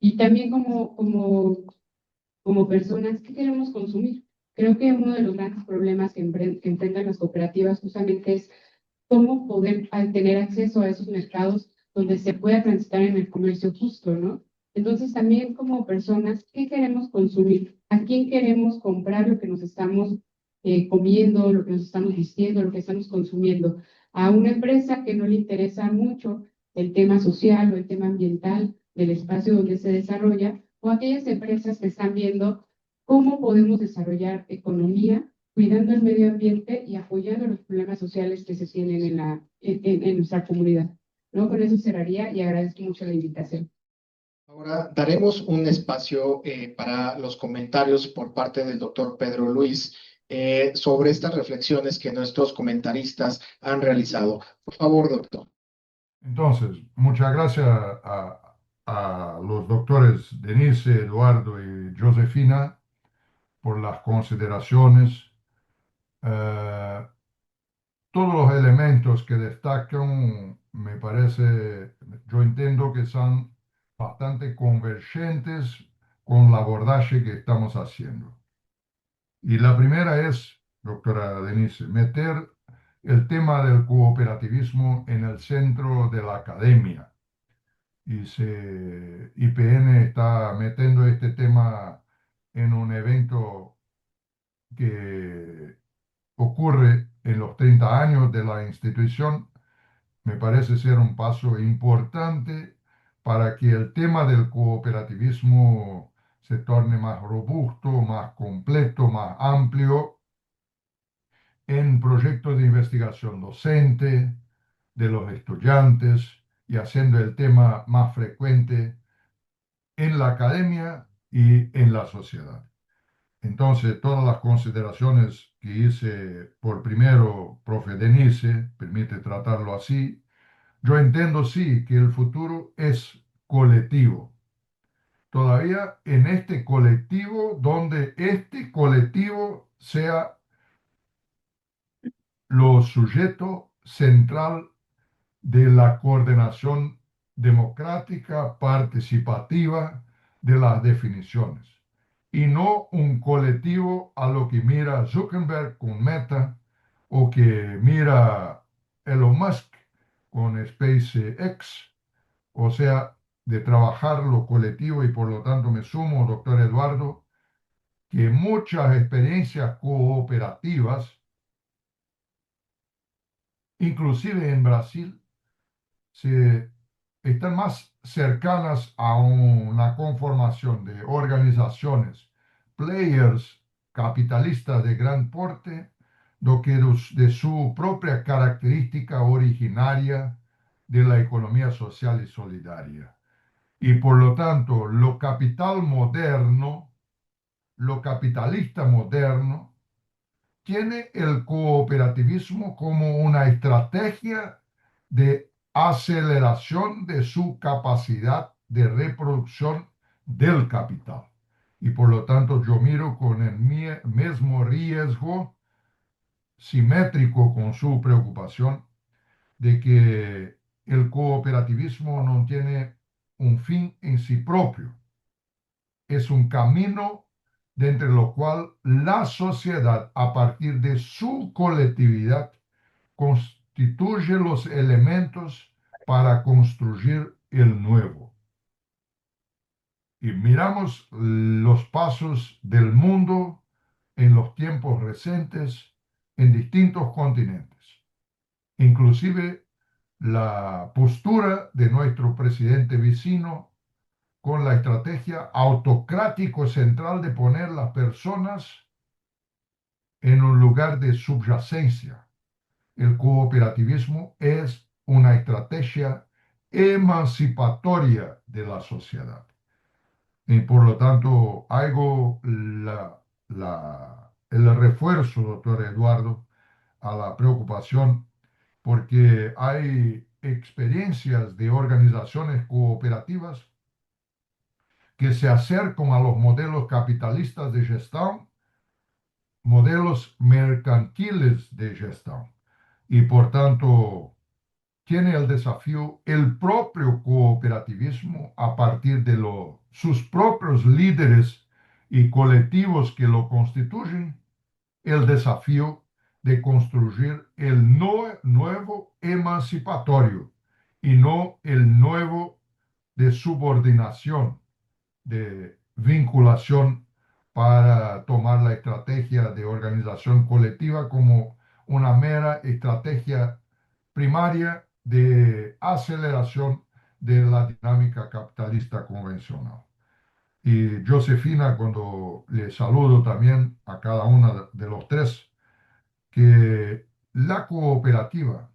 Y también como personas, ¿qué queremos consumir? Creo que uno de los grandes problemas que enfrentan las cooperativas justamente es cómo poder tener acceso a esos mercados donde se pueda transitar en el comercio justo, ¿no? Entonces también como personas, ¿qué queremos consumir? ¿A quién queremos comprar lo que nos estamos comiendo, lo que nos estamos vistiendo, lo que estamos consumiendo? ¿A una empresa que no le interesa mucho el tema social o el tema ambiental del espacio donde se desarrolla? ¿O aquellas empresas que están viendo cómo podemos desarrollar economía cuidando el medio ambiente y apoyando los problemas sociales que se tienen en nuestra comunidad? ¿No? Con eso cerraría y agradezco mucho la invitación. Ahora daremos un espacio para los comentarios por parte del doctor Pedro Luis sobre estas reflexiones que nuestros comentaristas han realizado. Por favor, doctor. Entonces, muchas gracias a los doctores Denise, Eduardo y Josefina por las consideraciones. Eh, todos los elementos que destacan, me parece, yo entiendo que son bastante convergentes con el abordaje que estamos haciendo. Y la primera es, doctora Denise, meter el tema del cooperativismo en el centro de la academia. IPN está metiendo este tema en un evento que ocurre en los 30 años de la institución. Me parece ser un paso importante para que el tema del cooperativismo se torne más robusto, más completo, más amplio en proyectos de investigación docente de los estudiantes y haciendo el tema más frecuente en la academia y en la sociedad. Entonces, todas las consideraciones que hice por primero, profe Denise, permite tratarlo así. Yo entiendo, sí, que el futuro es colectivo. Todavía en este colectivo, donde este colectivo sea lo sujeto central de la coordinación democrática, participativa de las definiciones, y no un colectivo a lo que mira Zuckerberg con Meta o que mira Elon Musk con SpaceX, o sea, de trabajar lo colectivo. Y por lo tanto me sumo, doctor Eduardo, que muchas experiencias cooperativas, inclusive en Brasil, se están más cercanas a una conformación de organizaciones, players capitalistas de gran porte, do que de su propia característica originaria de la economía social y solidaria. Y por lo tanto, lo capital moderno, lo capitalista moderno, tiene el cooperativismo como una estrategia de aceleración de su capacidad de reproducción del capital. Y por lo tanto yo miro con el mismo riesgo simétrico con su preocupación de que el cooperativismo no tiene un fin en sí propio. Es un camino de entre lo cual la sociedad, a partir de su colectividad, constituye los elementos para construir el nuevo. Y miramos los pasos del mundo en los tiempos recientes en distintos continentes, inclusive la postura de nuestro presidente vecino con la estrategia autocrático central de poner las personas en un lugar de subyacencia. El cooperativismo es una estrategia emancipatoria de la sociedad. Y por lo tanto, hago el refuerzo, doctor Eduardo, a la preocupación, porque hay experiencias de organizaciones cooperativas que se acercan a los modelos capitalistas de gestión, modelos mercantiles de gestión. Y por tanto, tiene el desafío el propio cooperativismo a partir de sus propios líderes y colectivos que lo constituyen, el desafío de construir el nuevo emancipatorio y no el nuevo de subordinación, de vinculación, para tomar la estrategia de organización colectiva como una mera estrategia primaria de aceleración de la dinámica capitalista convencional. Y Josefina, cuando le saludo también a cada uno de los tres, que la cooperativa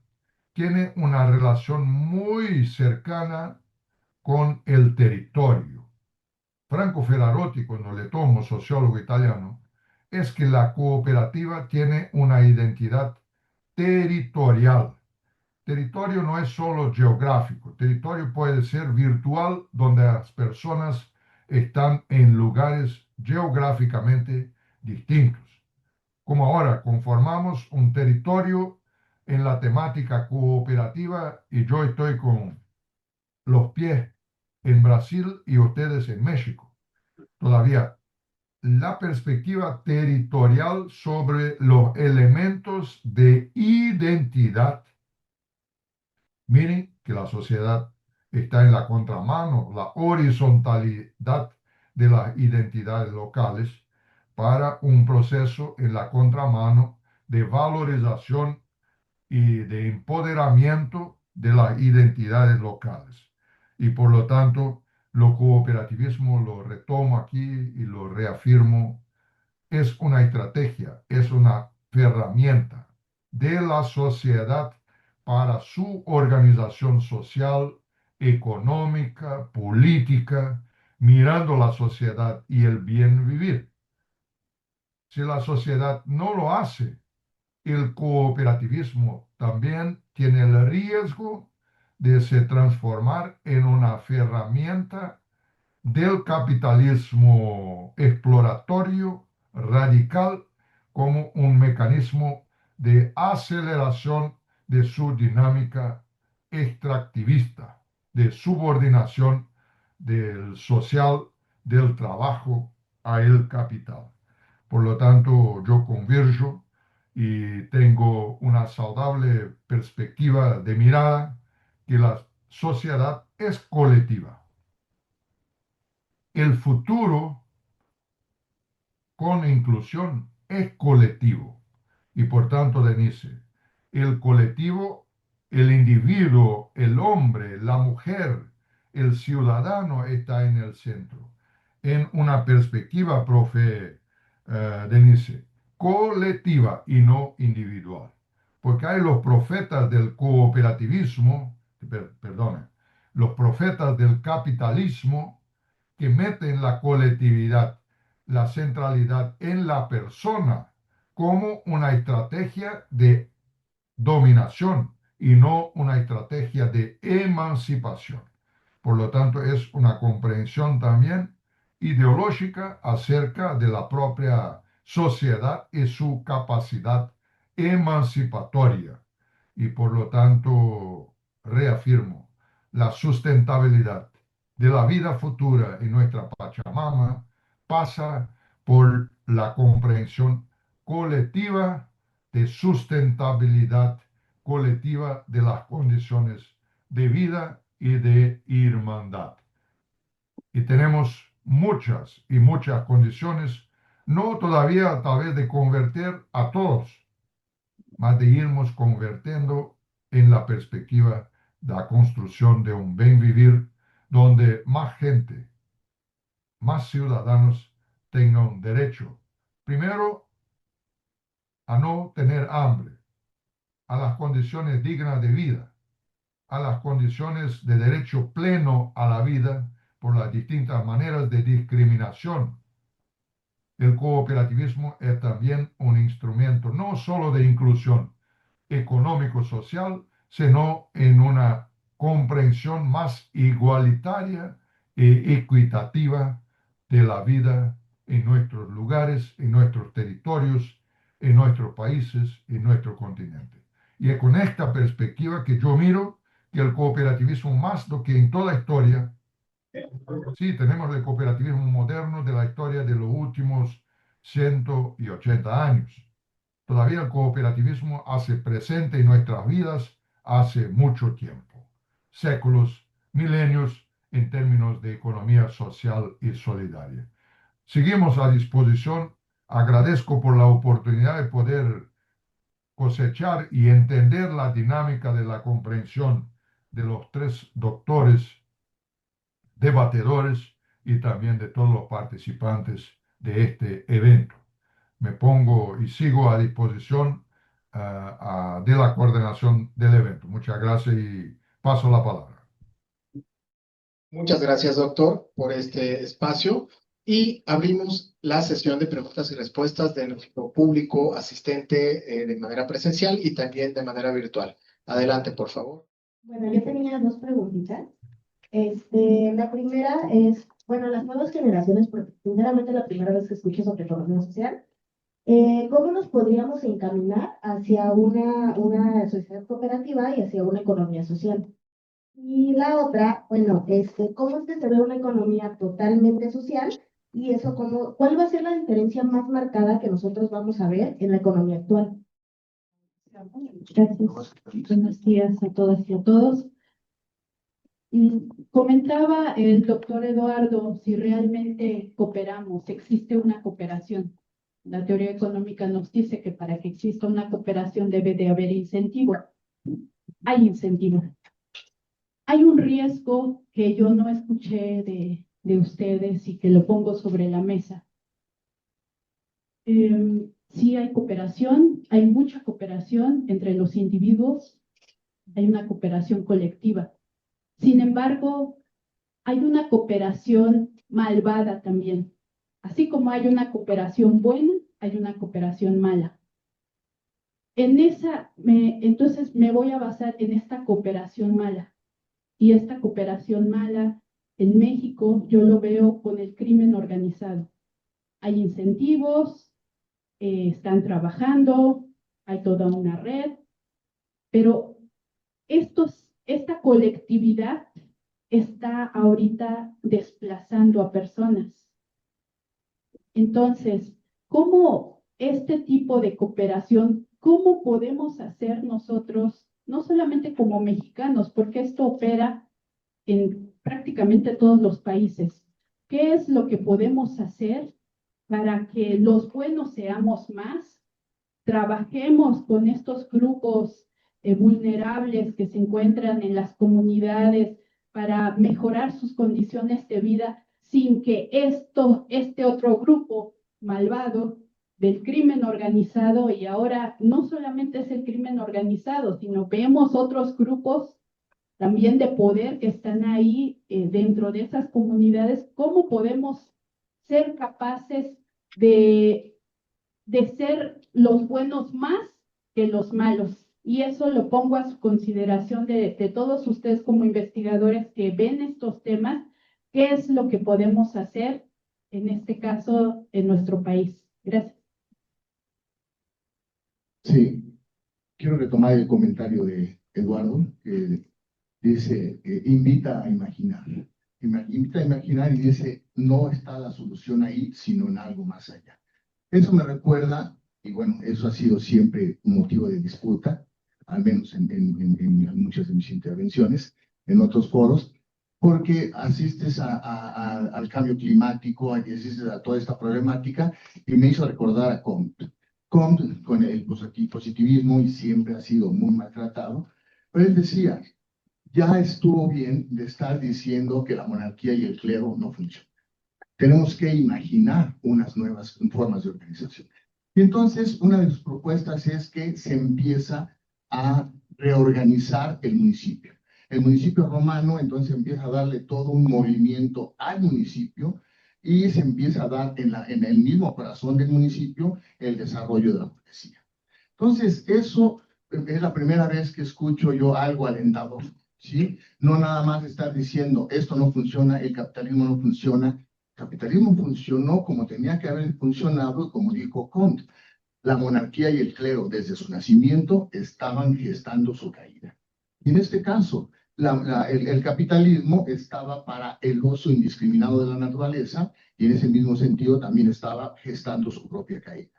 tiene una relación muy cercana con el territorio. Franco Ferrarotti, cuando le tomo, sociólogo italiano, es que la cooperativa tiene una identidad territorial. Territorio no es solo geográfico, territorio puede ser virtual, donde las personas están en lugares geográficamente distintos. Como ahora conformamos un territorio en la temática cooperativa y yo estoy con los pies en Brasil y ustedes en México. Todavía la perspectiva territorial sobre los elementos de identidad. Miren que la sociedad está en la contramano, la horizontalidad de las identidades locales para un proceso en la contramano de valorización y de empoderamiento de las identidades locales. Y por lo tanto, lo cooperativismo lo retomo aquí y lo reafirmo, es una estrategia, es una herramienta de la sociedad para su organización social, económica, política, mirando la sociedad y el bien vivir. Si la sociedad no lo hace, el cooperativismo también tiene el riesgo de se transformar en una herramienta del capitalismo exploratorio radical como un mecanismo de aceleración de su dinámica extractivista, de subordinación del social, del trabajo a el capital. Por lo tanto, yo converjo y tengo una saludable perspectiva de mirada que la sociedad es colectiva. El futuro con inclusión es colectivo. Y por tanto, Denise, el colectivo, el individuo, el hombre, la mujer, el ciudadano está en el centro. En una perspectiva, profe Denise, colectiva y no individual. Porque hay los profetas del cooperativismo, perdona, los profetas del capitalismo que meten la colectividad, la centralidad en la persona como una estrategia de dominación y no una estrategia de emancipación. Por lo tanto, es una comprensión también ideológica acerca de la propia sociedad y su capacidad emancipatoria. Y por lo tanto, reafirmo, la sustentabilidad de la vida futura en nuestra Pachamama pasa por la comprensión colectiva de sustentabilidad colectiva de las condiciones de vida y de hermandad. Y tenemos muchas y muchas condiciones, no todavía tal vez de convertir a todos, mas de irnos convirtiendo en la perspectiva de la construcción de un buen vivir donde más gente, más ciudadanos tengan derecho, primero, a no tener hambre, a las condiciones dignas de vida, a las condiciones de derecho pleno a la vida por las distintas maneras de discriminación. El cooperativismo es también un instrumento no solo de inclusión económico-social, sino en una comprensión más igualitaria e equitativa de la vida en nuestros lugares, en nuestros territorios, en nuestros países, en nuestro continente. Y es con esta perspectiva que yo miro que el cooperativismo, más do que en toda la historia, sí, tenemos el cooperativismo moderno de la historia de los últimos 180 años. Todavía el cooperativismo hace presente en nuestras vidas hace mucho tiempo, séculos, milenios en términos de economía social y solidaria. Seguimos a disposición. Agradezco por la oportunidad de poder cosechar y entender la dinámica de la comprensión de los tres doctores debatedores y también de todos los participantes de este evento. Me pongo y sigo a disposición de la coordinación del evento. Muchas gracias y paso la palabra. Muchas gracias, doctor, por este espacio. Y abrimos la sesión de preguntas y respuestas de nuestro público asistente de manera presencial y también de manera virtual. Adelante, por favor. Bueno, yo tenía dos preguntitas. La primera es, bueno, las nuevas generaciones, porque sinceramente la primera vez que escucho sobre economía social, ¿cómo nos podríamos encaminar hacia una sociedad cooperativa y hacia una economía social? Y la otra, bueno, ¿cómo es que se ve una economía totalmente social? Y eso, ¿cuál va a ser la diferencia más marcada que nosotros vamos a ver en la economía actual? Gracias. Buenos días a todas y a todos. Comentaba el doctor Eduardo si realmente cooperamos, existe una cooperación. La teoría económica nos dice que para que exista una cooperación debe de haber incentivo. Hay incentivo. Hay un riesgo que yo no escuché de ustedes y que lo pongo sobre la mesa. Sí hay cooperación, hay mucha cooperación entre los individuos, hay una cooperación colectiva. Sin embargo, hay una cooperación malvada también. Así como hay una cooperación buena, hay una cooperación mala. Entonces me voy a basar en esta cooperación mala. Y esta cooperación mala en México yo lo veo con el crimen organizado. Hay incentivos, están trabajando, hay toda una red, pero esta colectividad está ahorita desplazando a personas. Entonces, ¿cómo este tipo de cooperación, cómo podemos hacer nosotros, no solamente como mexicanos, porque esto opera en prácticamente todos los países? ¿Qué es lo que podemos hacer para que los buenos seamos más? Trabajemos con estos grupos vulnerables que se encuentran en las comunidades para mejorar sus condiciones de vida sin que este otro grupo malvado del crimen organizado, y ahora no solamente es el crimen organizado, sino vemos otros grupos también de poder que están ahí dentro de esas comunidades. ¿Cómo podemos ser capaces de ser los buenos más que los malos? Y eso lo pongo a su consideración de todos ustedes como investigadores que ven estos temas. ¿Qué es lo que podemos hacer en este caso en nuestro país? Gracias. Sí, quiero retomar el comentario de Eduardo, que dice, invita a imaginar. Invita a imaginar y dice, no está la solución ahí, sino en algo más allá. Eso me recuerda, y bueno, eso ha sido siempre un motivo de disputa, al menos en muchas de mis intervenciones, en otros foros, porque asistes al cambio climático, asistes a toda esta problemática, y me hizo recordar a Comte. Comte, con el positivismo, y siempre ha sido muy maltratado, pero él decía, ya estuvo bien de estar diciendo que la monarquía y el clero no funcionan. Tenemos que imaginar unas nuevas formas de organización. Y entonces, una de sus propuestas es que se empieza a reorganizar el municipio. El municipio romano, entonces, empieza a darle todo un movimiento al municipio y se empieza a dar en el mismo corazón del municipio el desarrollo de la burguesía. Entonces, eso es la primera vez que escucho yo algo alentador, ¿sí? No nada más estar diciendo, esto no funciona, el capitalismo no funciona. El capitalismo funcionó como tenía que haber funcionado, como dijo Comte. La monarquía y el clero, desde su nacimiento, estaban gestando su caída. Y en este caso, el capitalismo estaba para el gozo indiscriminado de la naturaleza, y en ese mismo sentido también estaba gestando su propia caída.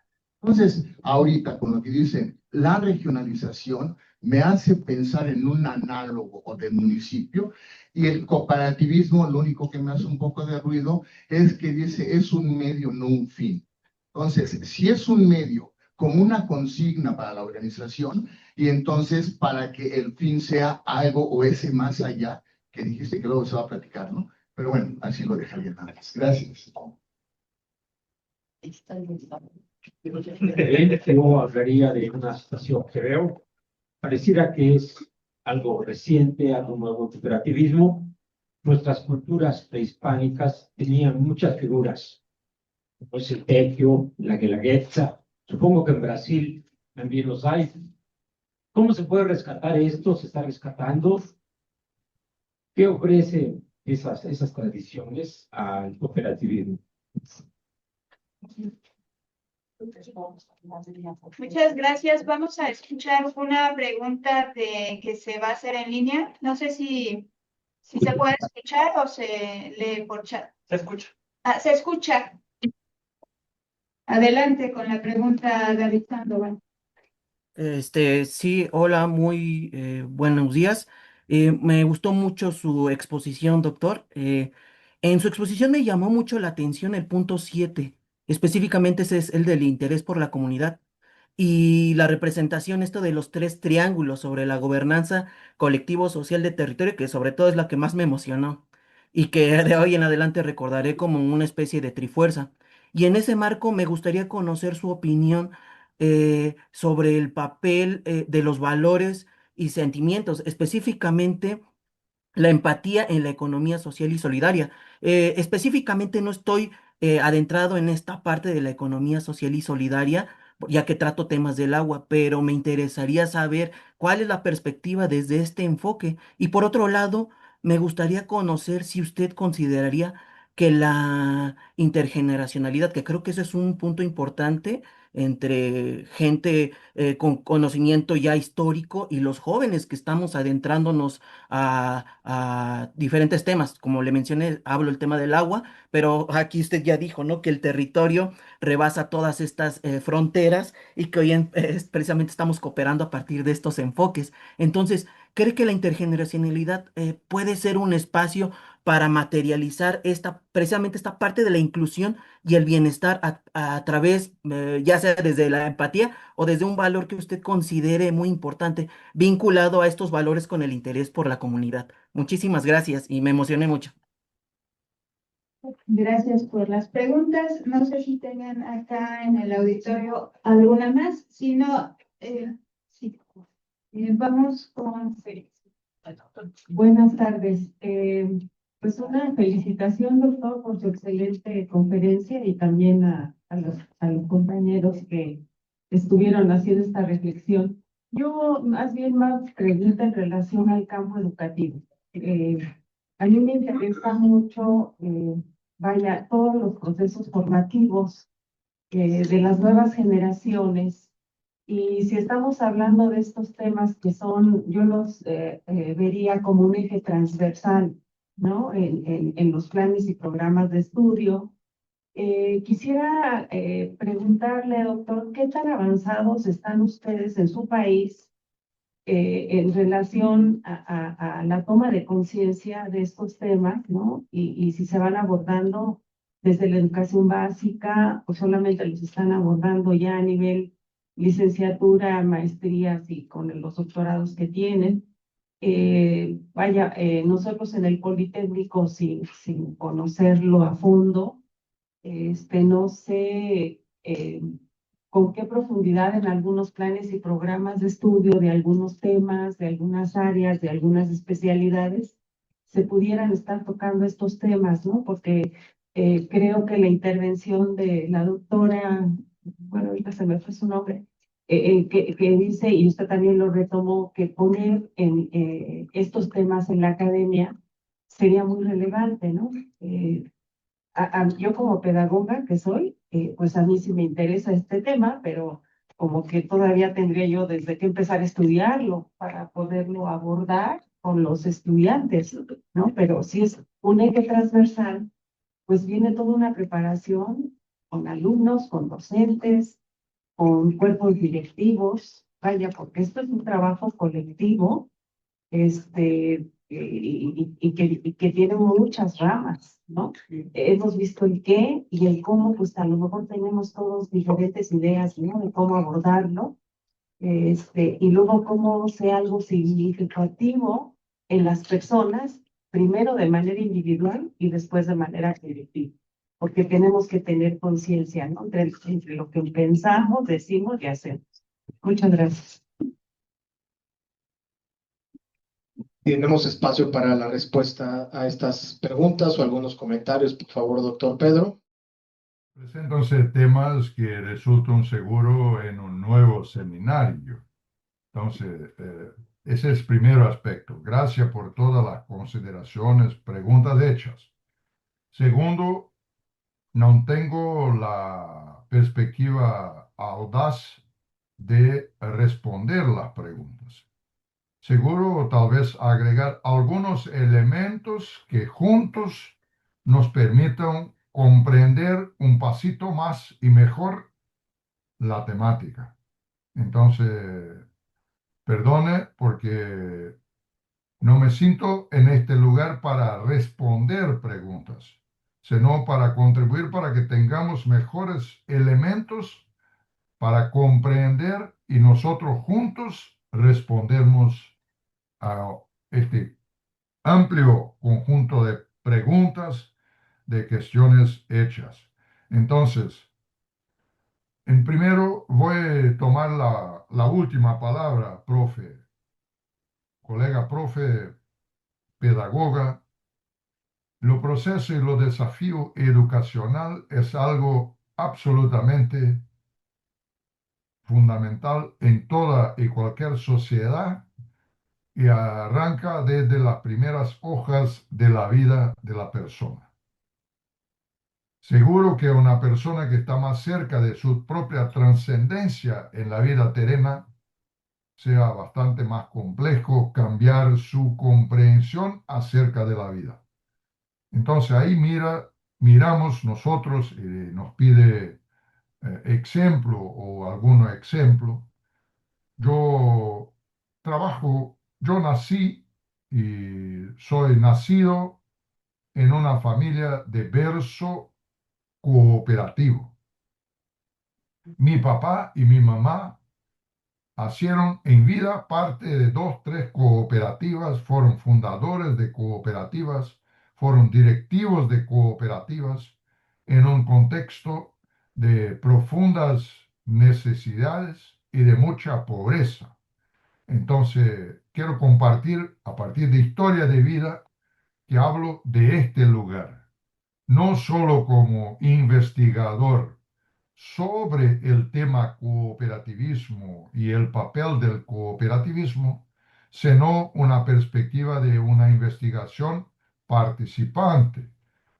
Entonces, ahorita, con lo que dice la regionalización, me hace pensar en un análogo del municipio, y el cooperativismo, lo único que me hace un poco de ruido es que dice, es un medio, no un fin. Entonces, si es un medio como una consigna para la organización, y entonces para que el fin sea algo o ese más allá, que dijiste que luego se va a platicar, ¿no? Pero bueno, así lo dejaría nada más. Gracias. Yo hablaría de una situación que veo, pareciera que es algo reciente, algo nuevo, cooperativismo, nuestras culturas prehispánicas tenían muchas figuras, como es el tequio, la guelaguetza. Supongo que en Brasil también los hay. ¿Cómo se puede rescatar esto? ¿Se está rescatando? ¿Qué ofrece esas tradiciones al cooperativismo? Muchas gracias. Vamos a escuchar una pregunta que se va a hacer en línea. No sé si se puede escuchar o se lee por chat. Se escucha. Se escucha. Adelante con la pregunta, David Sandoval. Sí, hola, muy buenos días. Me gustó mucho su exposición, doctor. En su exposición me llamó mucho la atención el punto 7, específicamente ese es el del interés por la comunidad y la representación esto de los tres triángulos sobre la gobernanza colectivo social de territorio, que sobre todo es la que más me emocionó y que de hoy en adelante recordaré como una especie de trifuerza. Y en ese marco me gustaría conocer su opinión sobre el papel de los valores y sentimientos, específicamente la empatía en la economía social y solidaria. Específicamente no estoy adentrado en esta parte de la economía social y solidaria, ya que trato temas del agua, pero me interesaría saber cuál es la perspectiva desde este enfoque. Y por otro lado, me gustaría conocer si usted consideraría que la intergeneracionalidad, que creo que ese es un punto importante entre gente con conocimiento ya histórico y los jóvenes que estamos adentrándonos a diferentes temas. Como le mencioné, hablo el tema del agua, pero aquí usted ya dijo, ¿no? Que el territorio rebasa todas estas fronteras y que precisamente estamos cooperando a partir de estos enfoques. Entonces, ¿cree que la intergeneracionalidad puede ser un espacio para materializar precisamente esta parte de la inclusión y el bienestar a través, ya sea desde la empatía o desde un valor que usted considere muy importante, vinculado a estos valores con el interés por la comunidad? Muchísimas gracias y me emocioné mucho. Gracias por las preguntas. No sé si tengan acá en el auditorio alguna más. Si no, sí. Vamos con Félix. Buenas tardes. Pues una felicitación, doctor, por su excelente conferencia y también a los compañeros que estuvieron haciendo esta reflexión. Yo más bien más pregunta en relación al campo educativo. A mí me interesa mucho, vaya, todos los procesos formativos de las nuevas generaciones. Y si estamos hablando de estos temas que son, yo los vería como un eje transversal, ¿no? En los planes y programas de estudio. Quisiera preguntarle, doctor, ¿qué tan avanzados están ustedes en su país en relación a la toma de conciencia de estos temas, ¿no? Y si se van abordando desde la educación básica o solamente los están abordando ya a nivel licenciatura, maestrías y con los doctorados que tienen. Vaya, nosotros en el Politécnico, sin conocerlo a fondo, no sé con qué profundidad en algunos planes y programas de estudio de algunos temas, de algunas áreas, de algunas especialidades, se pudieran estar tocando estos temas, ¿no? Porque creo que la intervención de la doctora, bueno, ahorita se me fue su nombre, que dice, y usted también lo retomó, que poner estos temas en la academia sería muy relevante, ¿no? Yo como pedagoga que soy, pues a mí sí me interesa este tema, pero como que todavía tendría yo desde que empezar a estudiarlo para poderlo abordar con los estudiantes, ¿no? Pero si es un eje transversal, pues viene toda una preparación con alumnos, con docentes, con cuerpos directivos, vaya, porque esto es un trabajo colectivo, y que tiene muchas ramas, ¿no? Hemos visto el qué y el cómo, pues a lo mejor tenemos todos diferentes ideas, ¿no? De cómo abordarlo, y luego cómo sea algo significativo en las personas, primero de manera individual y después de manera colectiva, porque tenemos que tener conciencia, ¿no? Entre lo que pensamos, decimos y hacemos. Muchas gracias. Tenemos espacio para la respuesta a estas preguntas o algunos comentarios, por favor, doctor Pedro. Preséntanse temas que resultan seguro en un nuevo seminario. Entonces, ese es el primer aspecto. Gracias por todas las consideraciones, preguntas hechas. Segundo, no tengo la perspectiva audaz de responder las preguntas. Seguro, tal vez agregar algunos elementos que juntos nos permitan comprender un pasito más y mejor la temática. Entonces, perdone porque no me siento en este lugar para responder preguntas, sino para contribuir para que tengamos mejores elementos para comprender y nosotros juntos respondemos a este amplio conjunto de preguntas, de cuestiones hechas. Entonces, en primero voy a tomar la última palabra, profe, colega profe, pedagoga. Los procesos y los desafíos educacional es algo absolutamente fundamental en toda y cualquier sociedad y arranca desde las primeras hojas de la vida de la persona. Seguro que una persona que está más cerca de su propia trascendencia en la vida terrena sea bastante más complejo cambiar su comprensión acerca de la vida. Entonces ahí miramos nosotros y nos pide ejemplo o algún ejemplo. Yo nací y soy nacido en una familia de verso cooperativo. Mi papá y mi mamá hicieron en vida parte de 2, 3 cooperativas, fueron fundadores de cooperativas, fueron directivos de cooperativas en un contexto de profundas necesidades y de mucha pobreza. Entonces, quiero compartir a partir de historia de vida que hablo de este lugar, no solo como investigador sobre el tema cooperativismo y el papel del cooperativismo, sino una perspectiva de una investigación participante,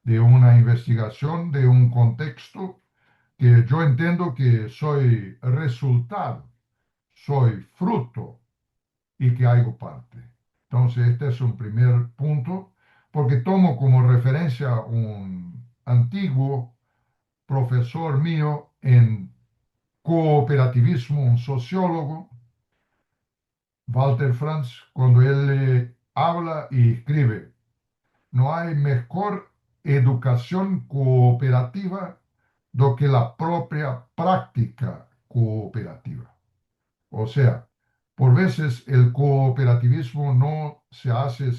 de una investigación de un contexto que yo entiendo que soy resultado, soy fruto y que hago parte. Entonces, este es un primer punto, porque tomo como referencia un antiguo profesor mío en cooperativismo, un sociólogo, Walter Franz, cuando él habla y escribe, no hay mejor educación cooperativa do que la propia práctica cooperativa. O sea, por veces el cooperativismo no se hace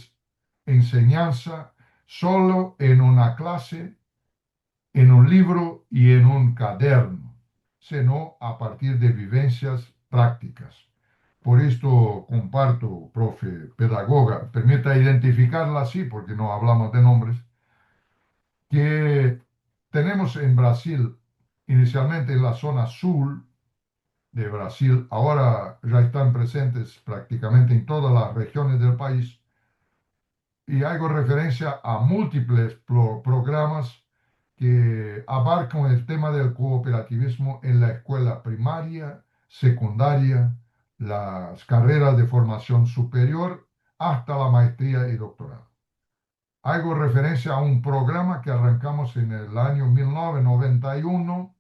enseñanza solo en una clase, en un libro y en un caderno, sino a partir de vivencias prácticas. Por esto comparto, profe, pedagoga, permita identificarla así, porque no hablamos de nombres, que tenemos en Brasil, inicialmente en la zona sur de Brasil, ahora ya están presentes prácticamente en todas las regiones del país, y hago referencia a múltiples programas que abarcan el tema del cooperativismo en la escuela primaria, secundaria, las carreras de formación superior, hasta la maestría y doctorado. Hago referencia a un programa que arrancamos en el año 1991.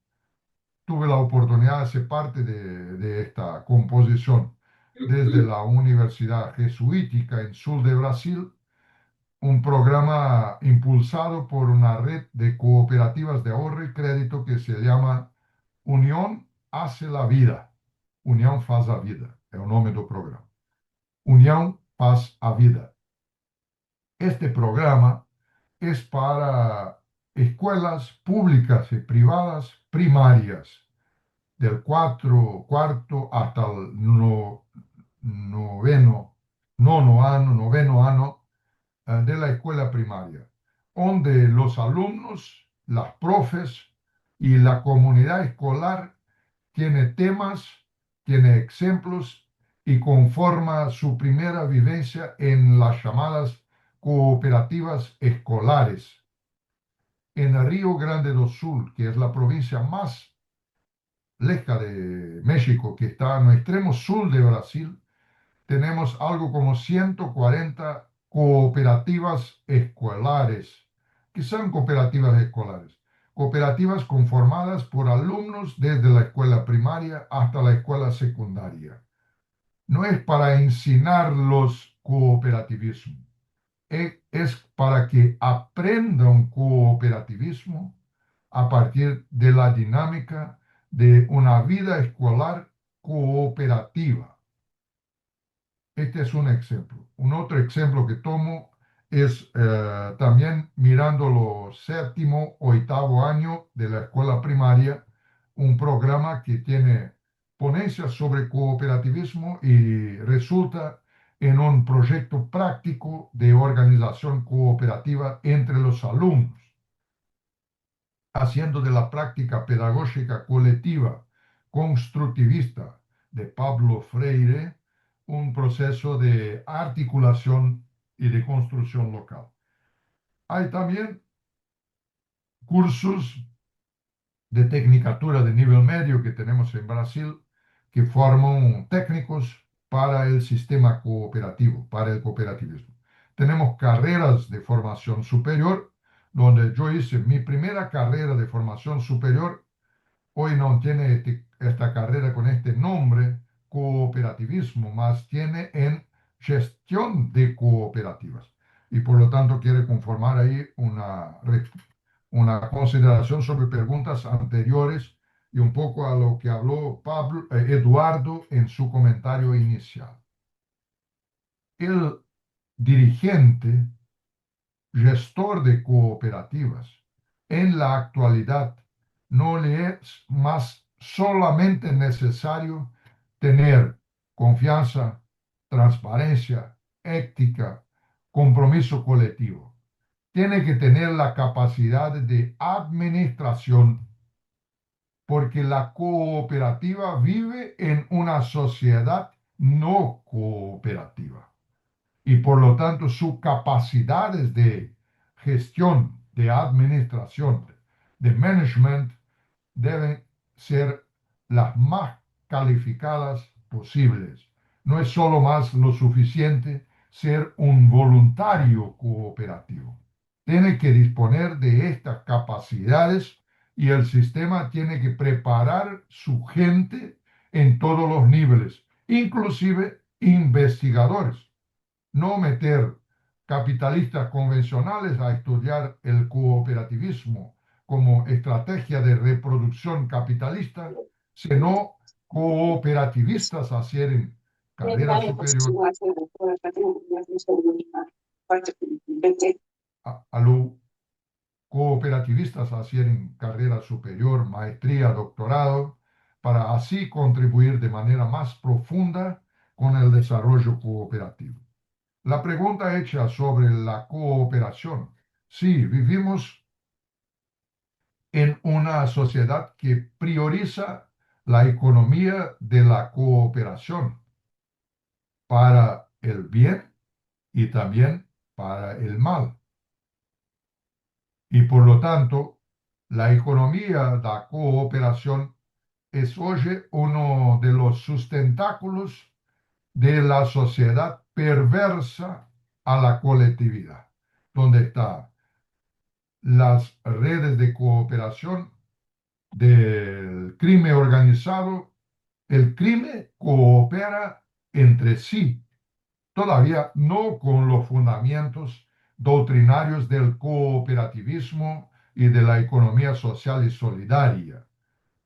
Tuve la oportunidad de ser parte de esta composición desde la Universidad Jesuítica en sur de Brasil, un programa impulsado por una red de cooperativas de ahorro y crédito que se llama Unión Hace la Vida. Unión Faz a Vida, es el nombre del programa. Unión Faz a Vida. Este programa es para escuelas públicas y privadas primarias, del cuarto hasta el noveno noveno año de la escuela primaria, donde los alumnos, las profes y la comunidad escolar tiene temas, tiene ejemplos y conforma su primera vivencia en las llamadas cooperativas escolares. En Río Grande do Sul, que es la provincia más lejana de México, que está en el extremo sur de Brasil, tenemos algo como 140 cooperativas escolares. ¿Qué son cooperativas escolares? Cooperativas conformadas por alumnos desde la escuela primaria hasta la escuela secundaria. No es para enseñarlos cooperativismo, es para que aprendan cooperativismo a partir de la dinámica de una vida escolar cooperativa. Este es un ejemplo. Un otro ejemplo que tomo es también mirando los séptimo, octavo año de la escuela primaria, un programa que tiene ponencias sobre cooperativismo y resulta en un proyecto práctico de organización cooperativa entre los alumnos, haciendo de la práctica pedagógica colectiva constructivista de Pablo Freire un proceso de articulación y de construcción local. Hay también cursos de tecnicatura de nivel medio que tenemos en Brasil que forman técnicos para el sistema cooperativo, para el cooperativismo. Tenemos carreras de formación superior, donde yo hice mi primera carrera de formación superior. Hoy no tiene esta carrera con este nombre, cooperativismo, más tiene en gestión de cooperativas. Y por lo tanto quiere conformar ahí una consideración sobre preguntas anteriores y un poco a lo que habló Eduardo en su comentario inicial. El dirigente, gestor de cooperativas, en la actualidad no le es más solamente necesario tener confianza, transparencia, ética, compromiso colectivo. Tiene que tener la capacidad de administración, porque la cooperativa vive en una sociedad no cooperativa y por lo tanto sus capacidades de gestión, de administración, de management deben ser las más calificadas posibles. No es solo más lo suficiente ser un voluntario cooperativo. Tiene que disponer de estas capacidades y el sistema tiene que preparar su gente en todos los niveles, inclusive investigadores. No meter capitalistas convencionales a estudiar el cooperativismo como estrategia de reproducción capitalista, sino cooperativistas a hacer carrera superior, a los cooperativistas a hacer carrera superior, maestría, doctorado, para así contribuir de manera más profunda con el desarrollo cooperativo. La pregunta hecha sobre la cooperación. Sí, vivimos en una sociedad que prioriza la economía de la cooperación para el bien y también para el mal. Y por lo tanto, la economía de la cooperación es hoy uno de los sustentáculos de la sociedad perversa a la colectividad, donde están las redes de cooperación del crimen organizado. El crimen coopera entre sí, todavía no con los fundamentos doctrinarios del cooperativismo y de la economía social y solidaria.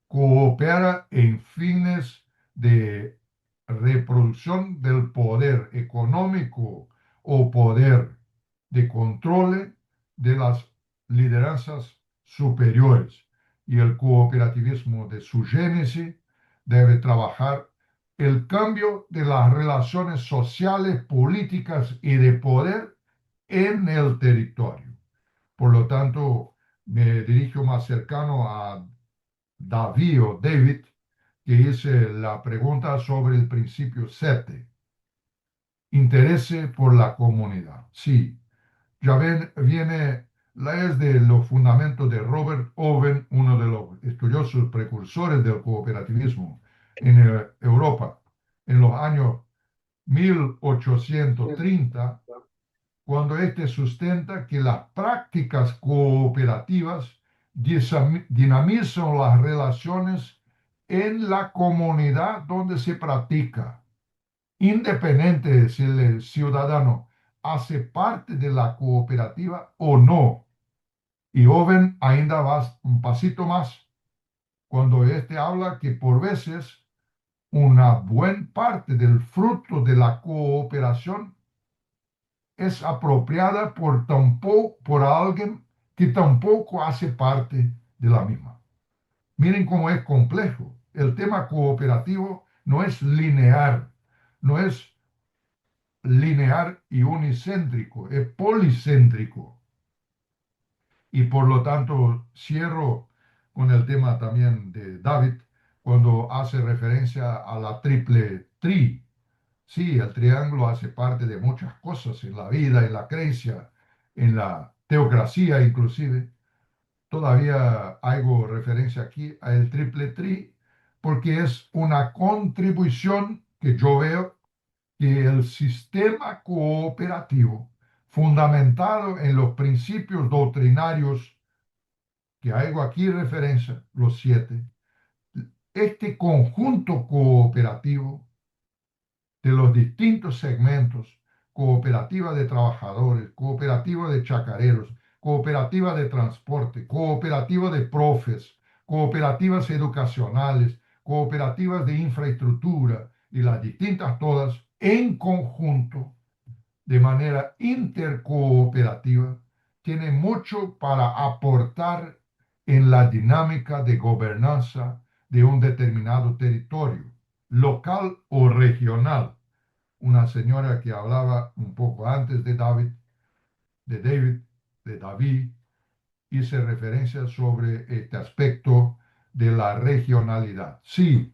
Coopera en fines de reproducción del poder económico o poder de control de las lideranzas superiores. Y el cooperativismo de su génesis debe trabajar el cambio de las relaciones sociales, políticas y de poder en el territorio. Por lo tanto, me dirijo más cercano a David o David, que hice la pregunta sobre el principio 7. Interese por la comunidad. Sí, ya ven, es de los fundamentos de Robert Owen, uno de los estudiosos precursores del cooperativismo en Europa, en los años 1830, cuando éste sustenta que las prácticas cooperativas dinamizan las relaciones en la comunidad donde se practica, independiente de si el ciudadano hace parte de la cooperativa o no. Y Owen ainda va un pasito más cuando éste habla que por veces una buena parte del fruto de la cooperación es apropiada por alguien que tampoco hace parte de la misma. Miren cómo es complejo. El tema cooperativo no es lineal y unicéntrico, es policéntrico. Y por lo tanto cierro con el tema también de David cuando hace referencia a la triple tri. Sí, el triángulo hace parte de muchas cosas en la vida, en la creencia, en la teocracia inclusive. Todavía hago referencia aquí al triple tri porque es una contribución que yo veo que el sistema cooperativo, fundamentado en los principios doctrinarios que hago aquí referencia, los 7, este conjunto cooperativo de los distintos segmentos, cooperativa de trabajadores, cooperativa de chacareros, cooperativa de transporte, cooperativa de profes, cooperativas educacionales, cooperativas de infraestructura y las distintas todas en conjunto, de manera intercooperativa, tiene mucho para aportar en la dinámica de gobernanza de un determinado territorio, local o regional. Una señora que hablaba un poco antes de David, hice referencia sobre este aspecto de la regionalidad. Sí,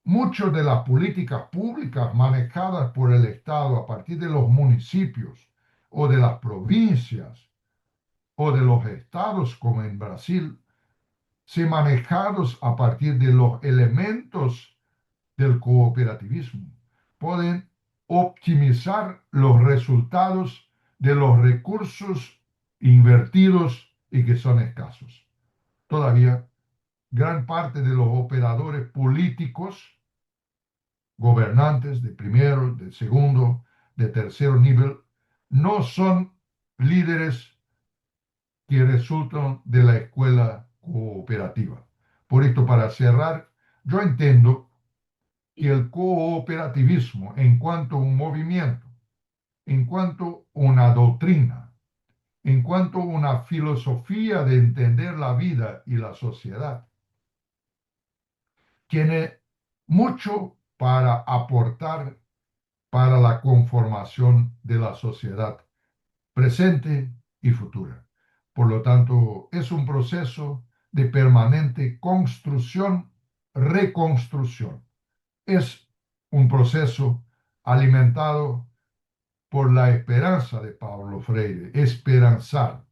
muchas de las políticas públicas manejadas por el Estado a partir de los municipios o de las provincias o de los estados como en Brasil, se manejados a partir de los elementos del cooperativismo, pueden optimizar los resultados de los recursos invertidos y que son escasos. Todavía, gran parte de los operadores políticos, gobernantes de primero, de segundo, de tercer nivel, no son líderes que resultan de la escuela cooperativa. Por esto, para cerrar, yo entiendo que el cooperativismo en cuanto a un movimiento, en cuanto a una doctrina, en cuanto a una filosofía de entender la vida y la sociedad, tiene mucho para aportar para la conformación de la sociedad presente y futura. Por lo tanto, es un proceso de permanente construcción, reconstrucción. Es un proceso alimentado por la esperanza de Paulo Freire, esperanzar,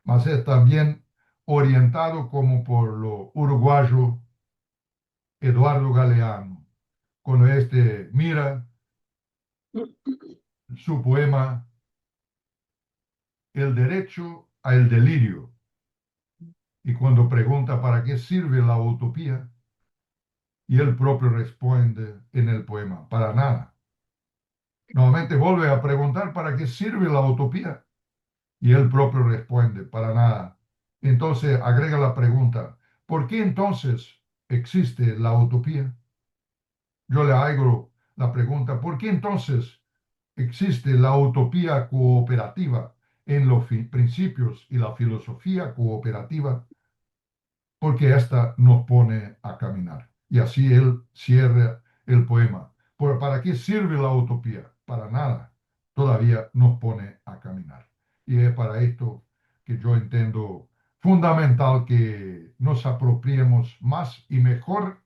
mas es también orientado como por lo uruguayo Eduardo Galeano, cuando mira su poema El derecho al delirio, y cuando pregunta para qué sirve la utopía, y él propio responde en el poema, para nada. Nuevamente vuelve a preguntar para qué sirve la utopía, y él propio responde, para nada. Entonces agrega la pregunta, ¿por qué entonces existe la utopía? Yo le hago la pregunta, ¿por qué entonces existe la utopía cooperativa en los principios y la filosofía cooperativa? Porque esta nos pone a caminar. Y así él cierra el poema. ¿para qué sirve la utopía? Para nada. Todavía nos pone a caminar. Y es para esto que yo entiendo fundamental que nos apropiemos más y mejor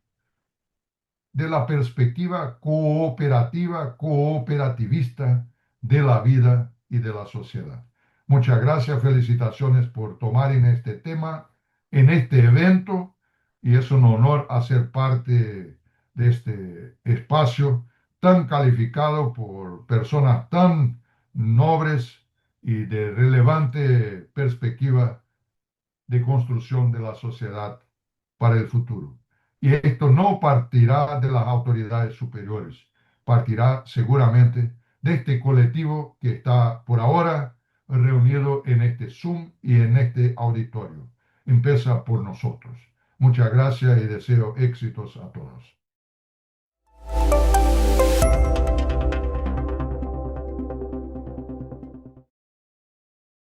de la perspectiva cooperativa, cooperativista de la vida y de la sociedad. Muchas gracias, felicitaciones por tomar en este tema, en este evento, y es un honor hacer parte de este espacio tan calificado por personas tan nobles y de relevante perspectiva de construcción de la sociedad para el futuro. Y esto no partirá de las autoridades superiores, partirá seguramente de este colectivo que está por ahora reunido en este Zoom y en este auditorio. Empieza por nosotros. Muchas gracias y deseo éxitos a todos.